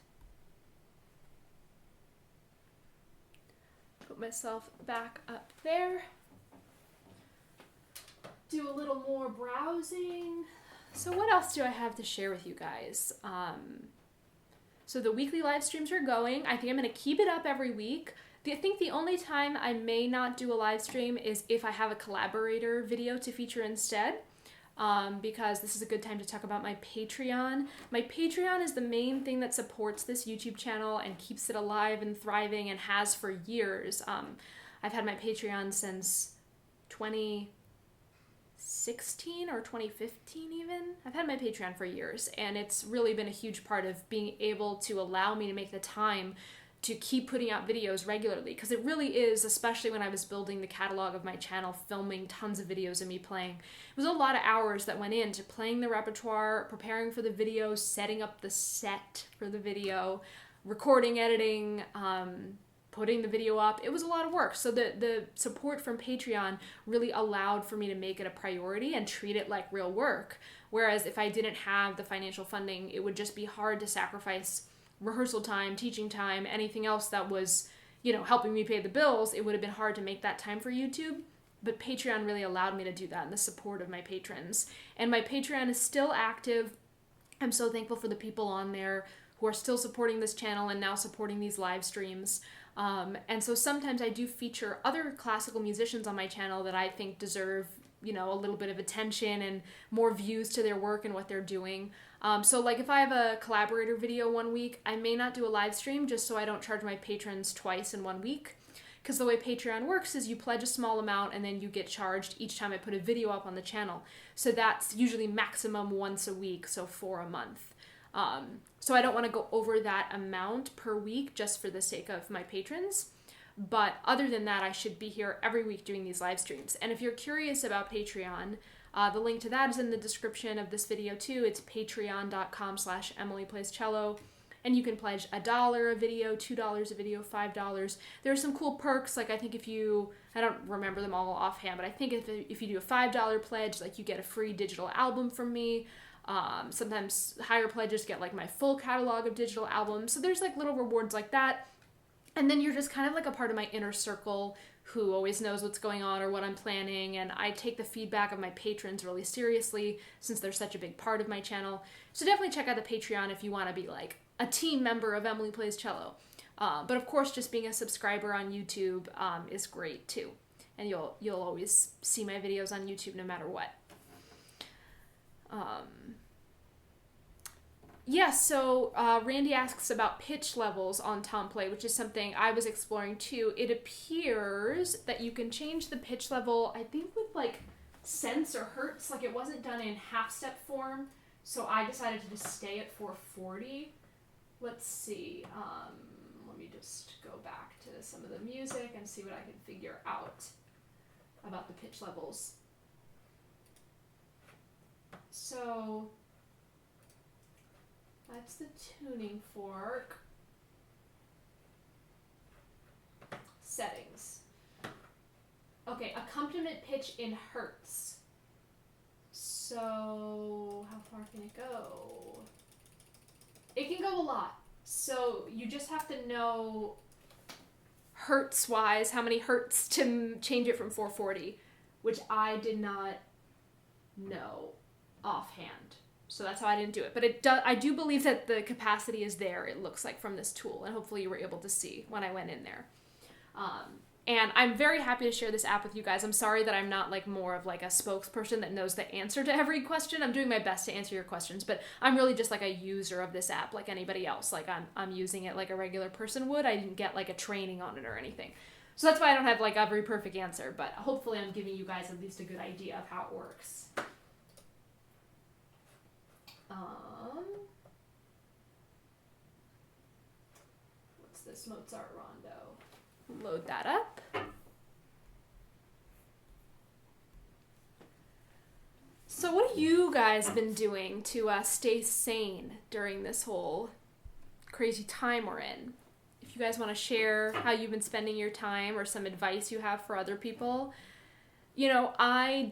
Put myself back up there. Do a little more browsing. So what else do I have to share with you guys? So the weekly live streams are going. I think I'm going to keep it up every week. I think the only time I may not do a live stream is if I have a collaborator video to feature instead, because this is a good time to talk about my Patreon. My Patreon is the main thing that supports this YouTube channel and keeps it alive and thriving and has for years. I've had my Patreon since 2016 or 2015 even. I've had my Patreon for years, and it's really been a huge part of being able to allow me to make the time to keep putting out videos regularly, because it really is, especially when I was building the catalog of my channel, filming tons of videos of me playing. It was a lot of hours that went into playing the repertoire, preparing for the video, setting up the set for the video, recording, editing, putting the video up. It was a lot of work. So the support from Patreon really allowed for me to make it a priority and treat it like real work. Whereas if I didn't have the financial funding, it would just be hard to sacrifice rehearsal time, teaching time, anything else that was, helping me pay the bills. It would have been hard to make that time for YouTube, but Patreon really allowed me to do that, and the support of my patrons. And my Patreon is still active. I'm so thankful for the people on there who are still supporting this channel and now supporting these live streams. And so sometimes I do feature other classical musicians on my channel that I think deserve a little bit of attention and more views to their work and what they're doing. So like if I have a collaborator video one week, I may not do a live stream just so I don't charge my patrons twice in 1 week. Because the way Patreon works is you pledge a small amount and then you get charged each time I put a video up on the channel. So that's usually maximum once a week, so 4 a month. So I don't want to go over that amount per week just for the sake of my patrons. But other than that, I should be here every week doing these live streams. And if you're curious about Patreon, the link to that is in the description of this video too. It's patreon.com/EmilyPlaysCello. And you can pledge $1 a video, $2 a video, $5. There are some cool perks. Like I think I don't remember them all offhand, but I think if you do a $5 pledge, like you get a free digital album from me. Sometimes higher pledges get like my full catalog of digital albums. So there's like little rewards like that. And then you're just kind of like a part of my inner circle who always knows what's going on or what I'm planning. And I take the feedback of my patrons really seriously since they're such a big part of my channel. So definitely check out the Patreon if you want to be like a team member of Emily Plays Cello. But of course, just being a subscriber on YouTube is great too. And you'll always see my videos on YouTube no matter what. So Randy asks about pitch levels on Tomplay, which is something I was exploring too. It appears that you can change the pitch level, I think with like cents or hertz, like it wasn't done in half-step form, so I decided to just stay at 440. Let's see, let me just go back to some of the music and see what I can figure out about the pitch levels. So that's the tuning fork. Settings. Okay, accompaniment pitch in hertz. So how far can it go? It can go a lot. So you just have to know hertz-wise how many hertz to change it from 440, which I did not know offhand. So that's how I didn't do it. But I do believe that the capacity is there, it looks like, from this tool. And hopefully you were able to see when I went in there. And I'm very happy to share this app with you guys. I'm sorry that I'm not like more of like a spokesperson that knows the answer to every question. I'm doing my best to answer your questions, but I'm really just like a user of this app like anybody else. Like I'm using it like a regular person would. I didn't get like a training on it or anything. So that's why I don't have like every perfect answer, but hopefully I'm giving you guys at least a good idea of how it works. What's this Mozart rondo? Load that up. So what have you guys been doing to stay sane during this whole crazy time we're in? If you guys want to share how you've been spending your time or some advice you have for other people. I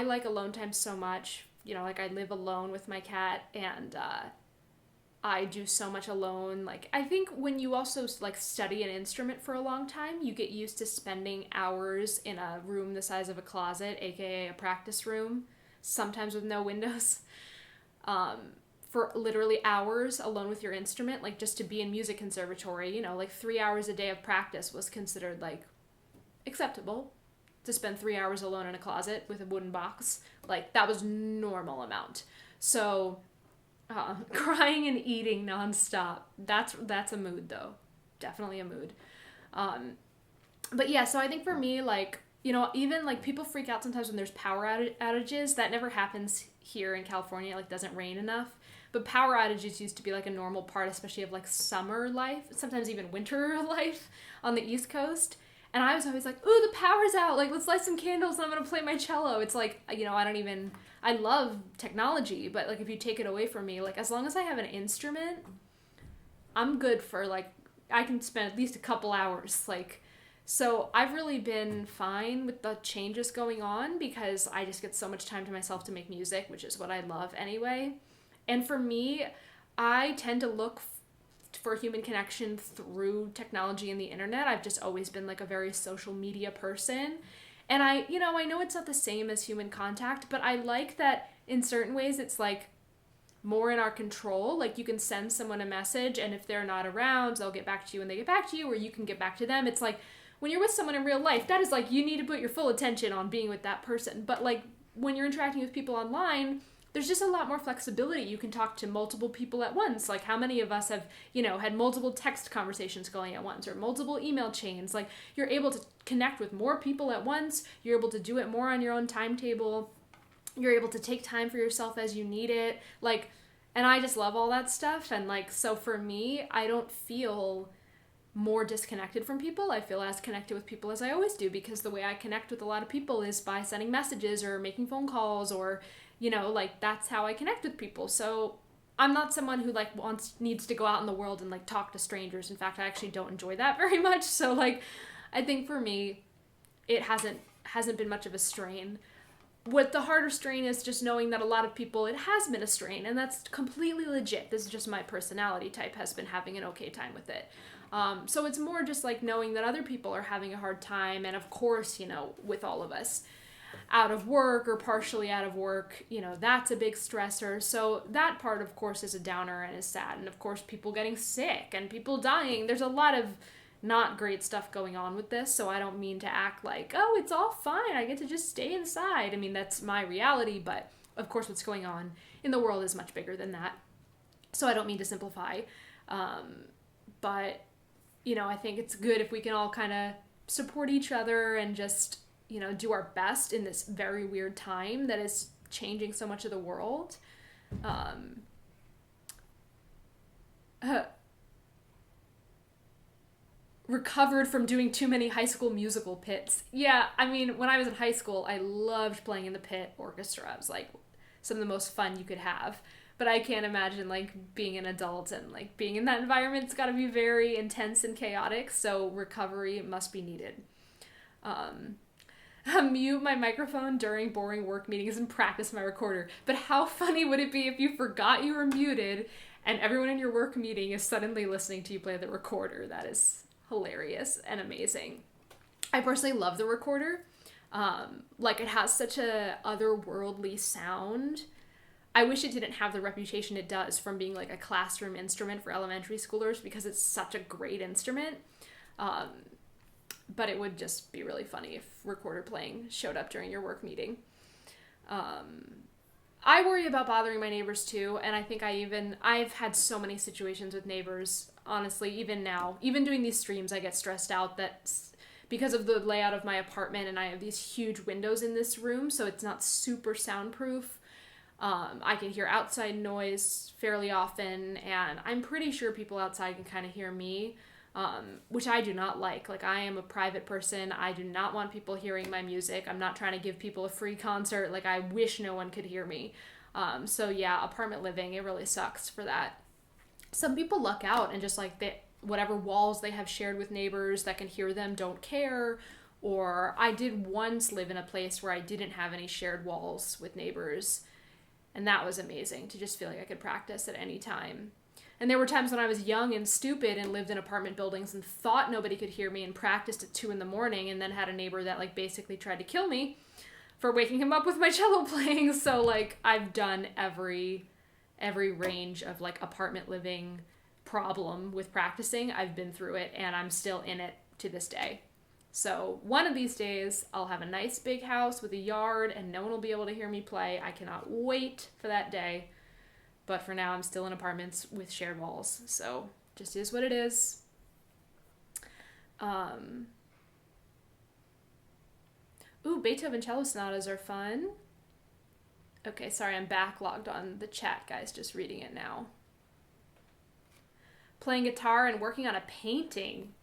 like alone time so much. Like I live alone with my cat and I do so much alone. Like I think when you also like study an instrument for a long time, you get used to spending hours in a room the size of a closet, aka a practice room, sometimes with no windows, for literally hours alone with your instrument. Like just to be in music conservatory, like 3 hours a day of practice was considered like acceptable. To spend 3 hours alone in a closet with a wooden box, like that was normal amount. So crying and eating nonstop, that's a mood though, definitely a mood. But yeah, so I think for me, like, even like people freak out sometimes when there's power outages. That never happens here in California. Like doesn't rain enough, but power outages used to be like a normal part, especially of like summer life, sometimes even winter life on the East Coast. And I was always like, ooh, the power's out. Like, let's light some candles and I'm going to play my cello. It's like, I love technology, but like if you take it away from me, like as long as I have an instrument, I'm good for like, I can spend at least a couple hours. Like, so I've really been fine with the changes going on because I just get so much time to myself to make music, which is what I love anyway. And for me, I tend to look for human connection through technology and the internet. I've just always been like a very social media person. And I know it's not the same as human contact, but I like that in certain ways it's like more in our control. Like you can send someone a message and if they're not around, they'll get back to you when they get back to you, or you can get back to them. It's like when you're with someone in real life, that is like, you need to put your full attention on being with that person. But like, when you're interacting with people online, there's just a lot more flexibility. You can talk to multiple people at once. Like, how many of us have, had multiple text conversations going at once, or multiple email chains? Like, you're able to connect with more people at once. You're able to do it more on your own timetable. You're able to take time for yourself as you need it. Like, and I just love all that stuff. And like, so for me, I don't feel more disconnected from people. I feel as connected with people as I always do, because the way I connect with a lot of people is by sending messages or making phone calls, or like, that's how I connect with people. So I'm not someone who like needs to go out in the world and like talk to strangers. In fact, I actually don't enjoy that very much. So like, I think for me, it hasn't been much of a strain. What the harder strain is just knowing that a lot of people, it has been a strain, and that's completely legit. This is just my personality type has been having an okay time with it. So it's more just like knowing that other people are having a hard time, and of course, with all of us out of work or partially out of work, that's a big stressor. So that part, of course, is a downer and is sad. And of course, people getting sick and people dying. There's a lot of not great stuff going on with this. So I don't mean to act like, oh, it's all fine, I get to just stay inside. I mean, that's my reality, but of course what's going on in the world is much bigger than that. So I don't mean to simplify. But, I think it's good if we can all kind of support each other and just do our best in this very weird time that is changing so much of the world. Recovered from doing too many High School Musical pits. Yeah, I mean, when I was in high school, I loved playing in the pit orchestra. It was like some of the most fun you could have. But I can't imagine like being an adult and like being in that environment. It's got to be very intense and chaotic. So recovery must be needed. Mute my microphone during boring work meetings and practice my recorder. But how funny would it be if you forgot you were muted and everyone in your work meeting is suddenly listening to you play the recorder? That is hilarious and amazing. I personally love the recorder. Like, it has such a otherworldly sound. I wish it didn't have the reputation it does from being like a classroom instrument for elementary schoolers, because it's such a great instrument. But it would just be really funny if recorder playing showed up during your work meeting. I worry about bothering my neighbors too, and I think I've had so many situations with neighbors, honestly, even now. Even doing these streams, I get stressed out that because of the layout of my apartment, and I have these huge windows in this room, so it's not super soundproof. I can hear outside noise fairly often, and I'm pretty sure people outside can kind of hear me. Which I do not like. Like, I am a private person. I do not want people hearing my music. I'm not trying to give people a free concert. Like, I wish no one could hear me. So yeah, apartment living, it really sucks for that. Some people luck out and just like whatever walls they have shared with neighbors that can hear them don't care. Or I did once live in a place where I didn't have any shared walls with neighbors. And that was amazing, to just feel like I could practice at any time. And there were times when I was young and stupid and lived in apartment buildings and thought nobody could hear me and practiced at 2 a.m. and then had a neighbor that like basically tried to kill me for waking him up with my cello playing. So like, I've done every range of like apartment living problem with practicing. I've been through it, and I'm still in it to this day. So one of these days I'll have a nice big house with a yard and no one will be able to hear me play. I cannot wait for that day. But for now, I'm still in apartments with shared walls. So just is what it is. Ooh, Beethoven cello sonatas are fun. Okay, sorry, I'm backlogged on the chat, guys. Just reading it now. Playing guitar and working on a painting.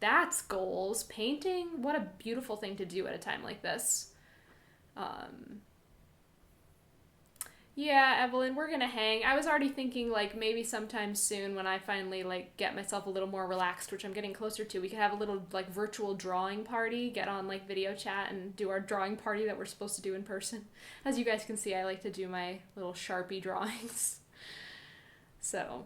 That's goals. Painting? What a beautiful thing to do at a time like this. Yeah, Evelyn, we're gonna hang. I was already thinking, like, maybe sometime soon when I finally, like, get myself a little more relaxed, which I'm getting closer to, we could have a little, like, virtual drawing party, get on, like, video chat and do our drawing party that we're supposed to do in person. As you guys can see, I like to do my little Sharpie drawings. So,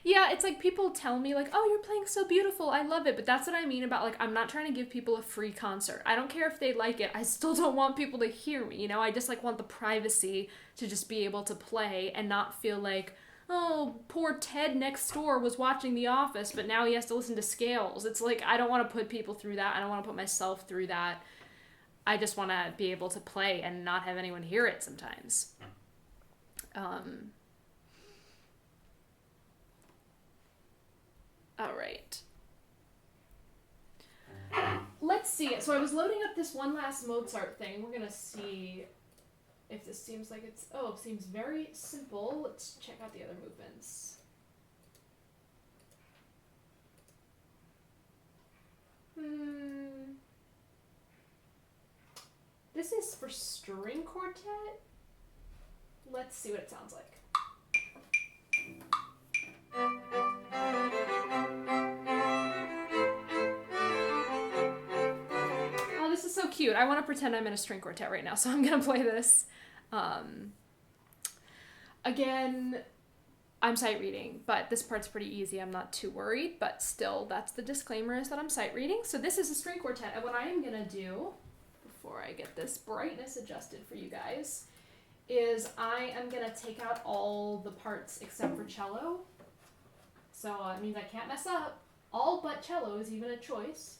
yeah, it's like people tell me like, oh, you're playing so beautiful, I love it. But that's what I mean about like, I'm not trying to give people a free concert. I don't care if they like it. I still don't want people to hear me, I just like want the privacy to just be able to play and not feel like oh, poor Ted next door was watching The Office, but now he has to listen to scales. It's like, I don't want to put people through that. I don't want to put myself through that. I just want to be able to play and not have anyone hear it sometimes. All right. Let's see it. So I was loading up this one last Mozart thing. We're going to see if this seems like it's... Oh, it seems very simple. Let's check out the other movements. This is for string quartet. Let's see what it sounds like. Oh, this is so cute. I want to pretend I'm in a string quartet right now, so I'm going to play this. Again, I'm sight reading, but this part's pretty easy. I'm not too worried, but still, that's the disclaimer, is that I'm sight reading. So this is a string quartet, and what I am going to do, before I get this brightness adjusted for you guys, is I am going to take out all the parts except for cello. So it means I can't mess up. All but cello is even a choice.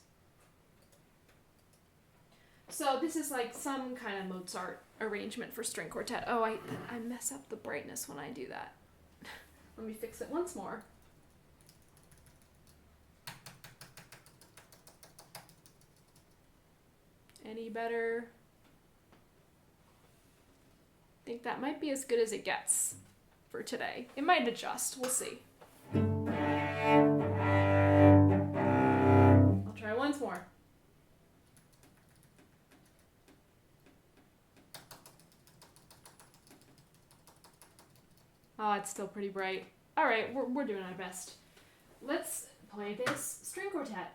So this is like some kind of Mozart arrangement for string quartet. Oh, I mess up the brightness when I do that. Let me fix it once more. Any better? I think that might be as good as it gets for today. It might adjust. We'll see. I'll try once more. Oh, it's still pretty bright. All right, we're doing our best. Let's play this string quartet.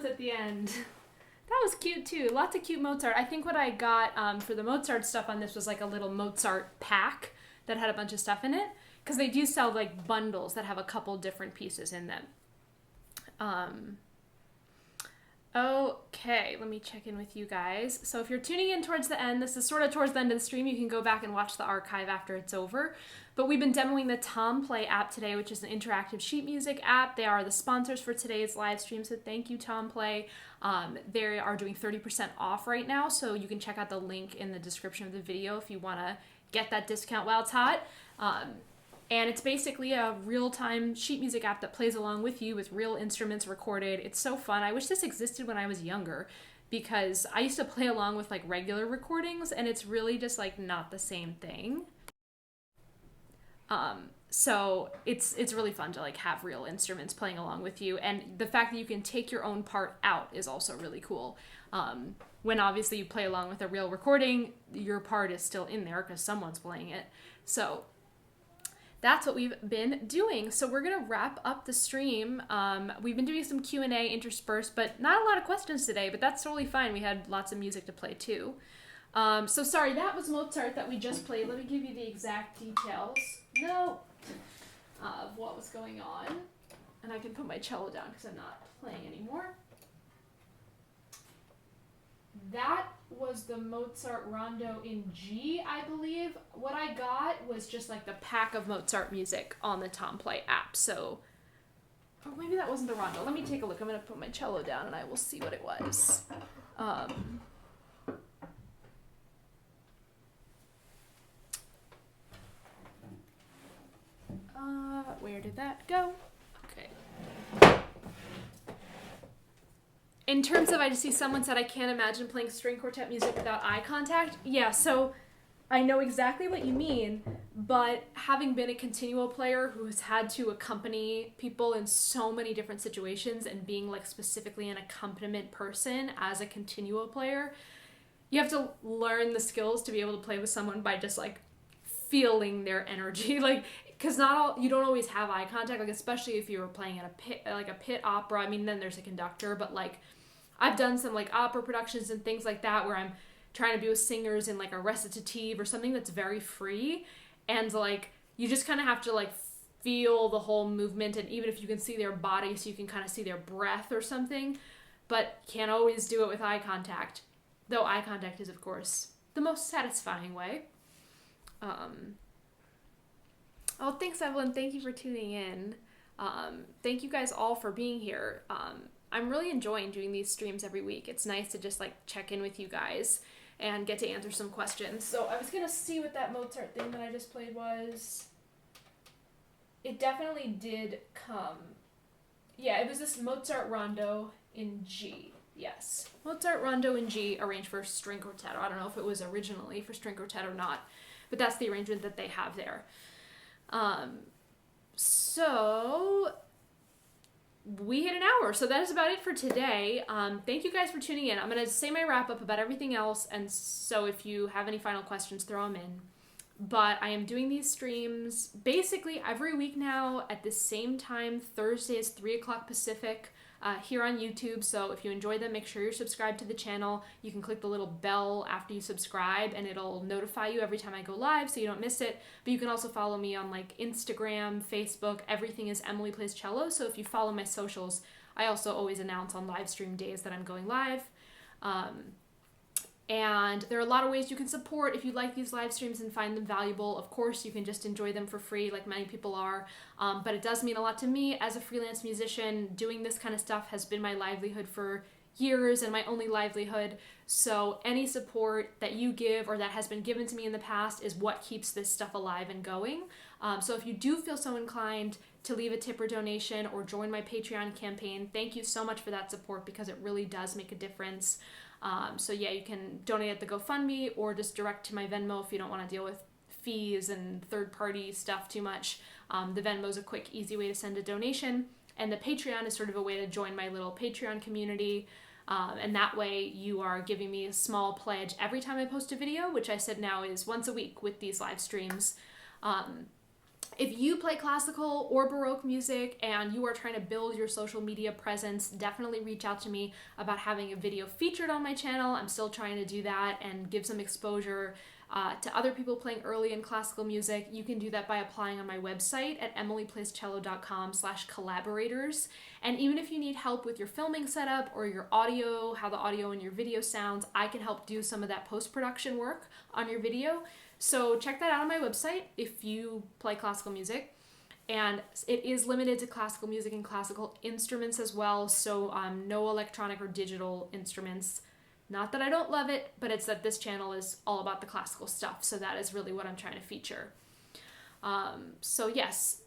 notes at the end. That was cute too. Lots of cute Mozart. I think what I got for the Mozart stuff on this was like a little Mozart pack that had a bunch of stuff in it. Because they do sell like bundles that have a couple different pieces in them. Okay, let me check in with you guys. So if you're tuning in towards the end, this is sort of towards the end of the stream. You can go back and watch the archive after it's over. But we've been demoing the Tomplay app today, which is an interactive sheet music app. They are the sponsors for today's live stream, so thank you, Tomplay. They are doing 30% off right now, so you can check out the link in the description of the video if you want to get that discount while it's hot. And it's basically a real-time sheet music app that plays along with you with real instruments recorded. It's so fun. I wish this existed when I was younger because I used to play along with like regular recordings and it's really just like not the same thing. So it's really fun to like have real instruments playing along with you. And the fact that you can take your own part out is also really cool. When obviously you play along with a real recording, your part is still in there because someone's playing it. So that's what we've been doing. So we're gonna wrap up the stream. We've been doing some Q&A interspersed, but not a lot of questions today, but that's totally fine. We had lots of music to play too. So sorry, that was Mozart that we just played. Let me give you the exact details. Of what was going on. And I can put my cello down because I'm not playing anymore. That was the Mozart Rondo in G, I believe. What I got was just like the pack of Mozart music on the Tomplay app. So, or maybe that wasn't the Rondo. Let me take a look. I'm going to put my cello down and I will see what it was. Where did that go? Okay. In terms of, I just see someone said, I can't imagine playing string quartet music without eye contact. Yeah, so I know exactly what you mean, but having been a continuo player who has had to accompany people in so many different situations and being like specifically an accompaniment person as a continuo player, you have to learn the skills to be able to play with someone by just like feeling their energy. Like, because you don't always have eye contact, like especially if you were playing at a pit opera. I mean, then there's a conductor, but like I've done some like opera productions and things like that where I'm trying to be with singers in like a recitative or something that's very free, and like you just kind of have to like feel the whole movement, and even if you can see their body so you can kind of see their breath or something, but can't always do it with eye contact, though eye contact is of course the most satisfying way. Oh, thanks, Evelyn. Thank you for tuning in. Thank you guys all for being here. I'm really enjoying doing these streams every week. It's nice to just like check in with you guys and get to answer some questions. So I was going to see what that Mozart thing that I just played was. It definitely did come. Yeah, it was this Mozart Rondo in G. Yes. Mozart Rondo in G arranged for string quartet. I don't know if it was originally for string quartet or not, but that's the arrangement that they have there. So we hit an hour, so that is about it for today. Thank you guys for tuning in. I'm going to say my wrap up about everything else, and so if you have any final questions, throw them in. But I am doing these streams basically every week now at the same time. Thursdays, 3 o'clock Pacific, here on YouTube. So if you enjoy them, make sure you're subscribed to the channel. You can click the little bell after you subscribe and it'll notify you every time I go live so you don't miss it. But you can also follow me on like Instagram, Facebook. Everything is Emily Plays Cello. So if you follow my socials, I also always announce on live stream days that I'm going live. And there are a lot of ways you can support if you like these live streams and find them valuable. Of course, you can just enjoy them for free like many people are. But it does mean a lot to me as a freelance musician. Doing this kind of stuff has been my livelihood for years and my only livelihood. So any support that you give or that has been given to me in the past is what keeps this stuff alive and going. So if you do feel so inclined to leave a tip or donation or join my Patreon campaign, thank you so much for that support because it really does make a difference. So yeah, you can donate at the GoFundMe or just direct to my Venmo if you don't want to deal with fees and third-party stuff too much. The Venmo is a quick, easy way to send a donation, and the Patreon is sort of a way to join my little Patreon community, and that way you are giving me a small pledge every time I post a video, which I said now is once a week with these live streams. If you play classical or baroque music and you are trying to build your social media presence, definitely reach out to me about having a video featured on my channel. I'm still trying to do that and give some exposure to other people playing early in classical music. You can do that by applying on my website at emilyplayscello.com/collaborators. And even if you need help with your filming setup or your audio, how the audio in your video sounds, I can help do some of that post-production work on your video. So check that out on my website if you play classical music. And it is limited to classical music and classical instruments as well, so no electronic or digital instruments. Not that I don't love it, but it's that this channel is all about the classical stuff, so that is really what I'm trying to feature. So yes,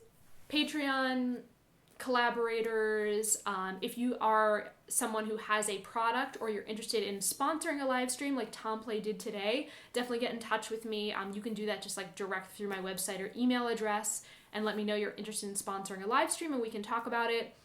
Patreon, collaborators, if you are someone who has a product or you're interested in sponsoring a live stream like Tomplay did today, definitely get in touch with me. You can do that just like direct through my website or email address and let me know you're interested in sponsoring a live stream and we can talk about it.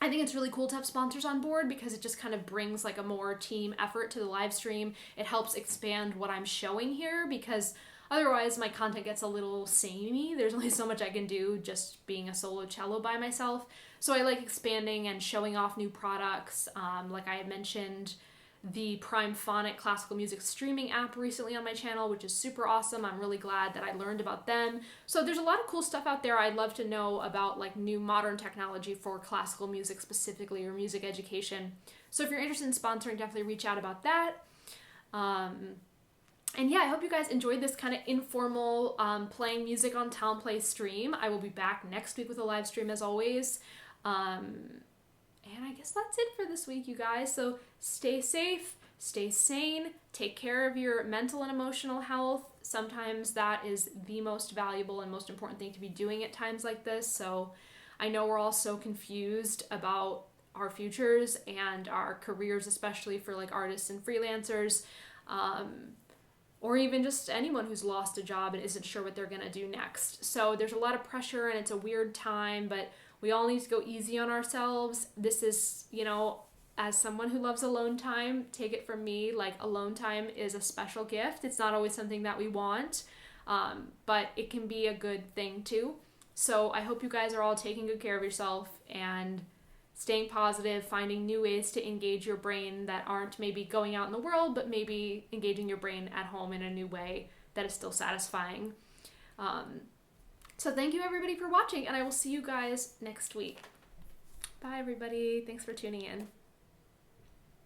I think it's really cool to have sponsors on board because it just kind of brings like a more team effort to the live stream. It helps expand what I'm showing here because otherwise my content gets a little samey. There's only so much I can do just being a solo cello by myself. So I like expanding and showing off new products. Like I had mentioned, the Prime Phonic classical music streaming app recently on my channel, which is super awesome. I'm really glad that I learned about them. So there's a lot of cool stuff out there. I'd love to know about like new modern technology for classical music specifically or music education. So if you're interested in sponsoring, definitely reach out about that. And yeah, I hope you guys enjoyed this kind of informal playing music on Tomplay stream. I will be back next week with a live stream as always. And I guess that's it for this week, you guys. So stay safe, stay sane, take care of your mental and emotional health. Sometimes that is the most valuable and most important thing to be doing at times like this. So I know we're all so confused about our futures and our careers, especially for like artists and freelancers, or even just anyone who's lost a job and isn't sure what they're gonna do next. So there's a lot of pressure and it's a weird time, but we all need to go easy on ourselves. This is, you know, as someone who loves alone time, take it from me, like alone time is a special gift. It's not always something that we want, but it can be a good thing too. So I hope you guys are all taking good care of yourself and staying positive, finding new ways to engage your brain that aren't maybe going out in the world, but maybe engaging your brain at home in a new way that is still satisfying. So thank you everybody for watching, and I will see you guys next week. Bye everybody. Thanks for tuning in.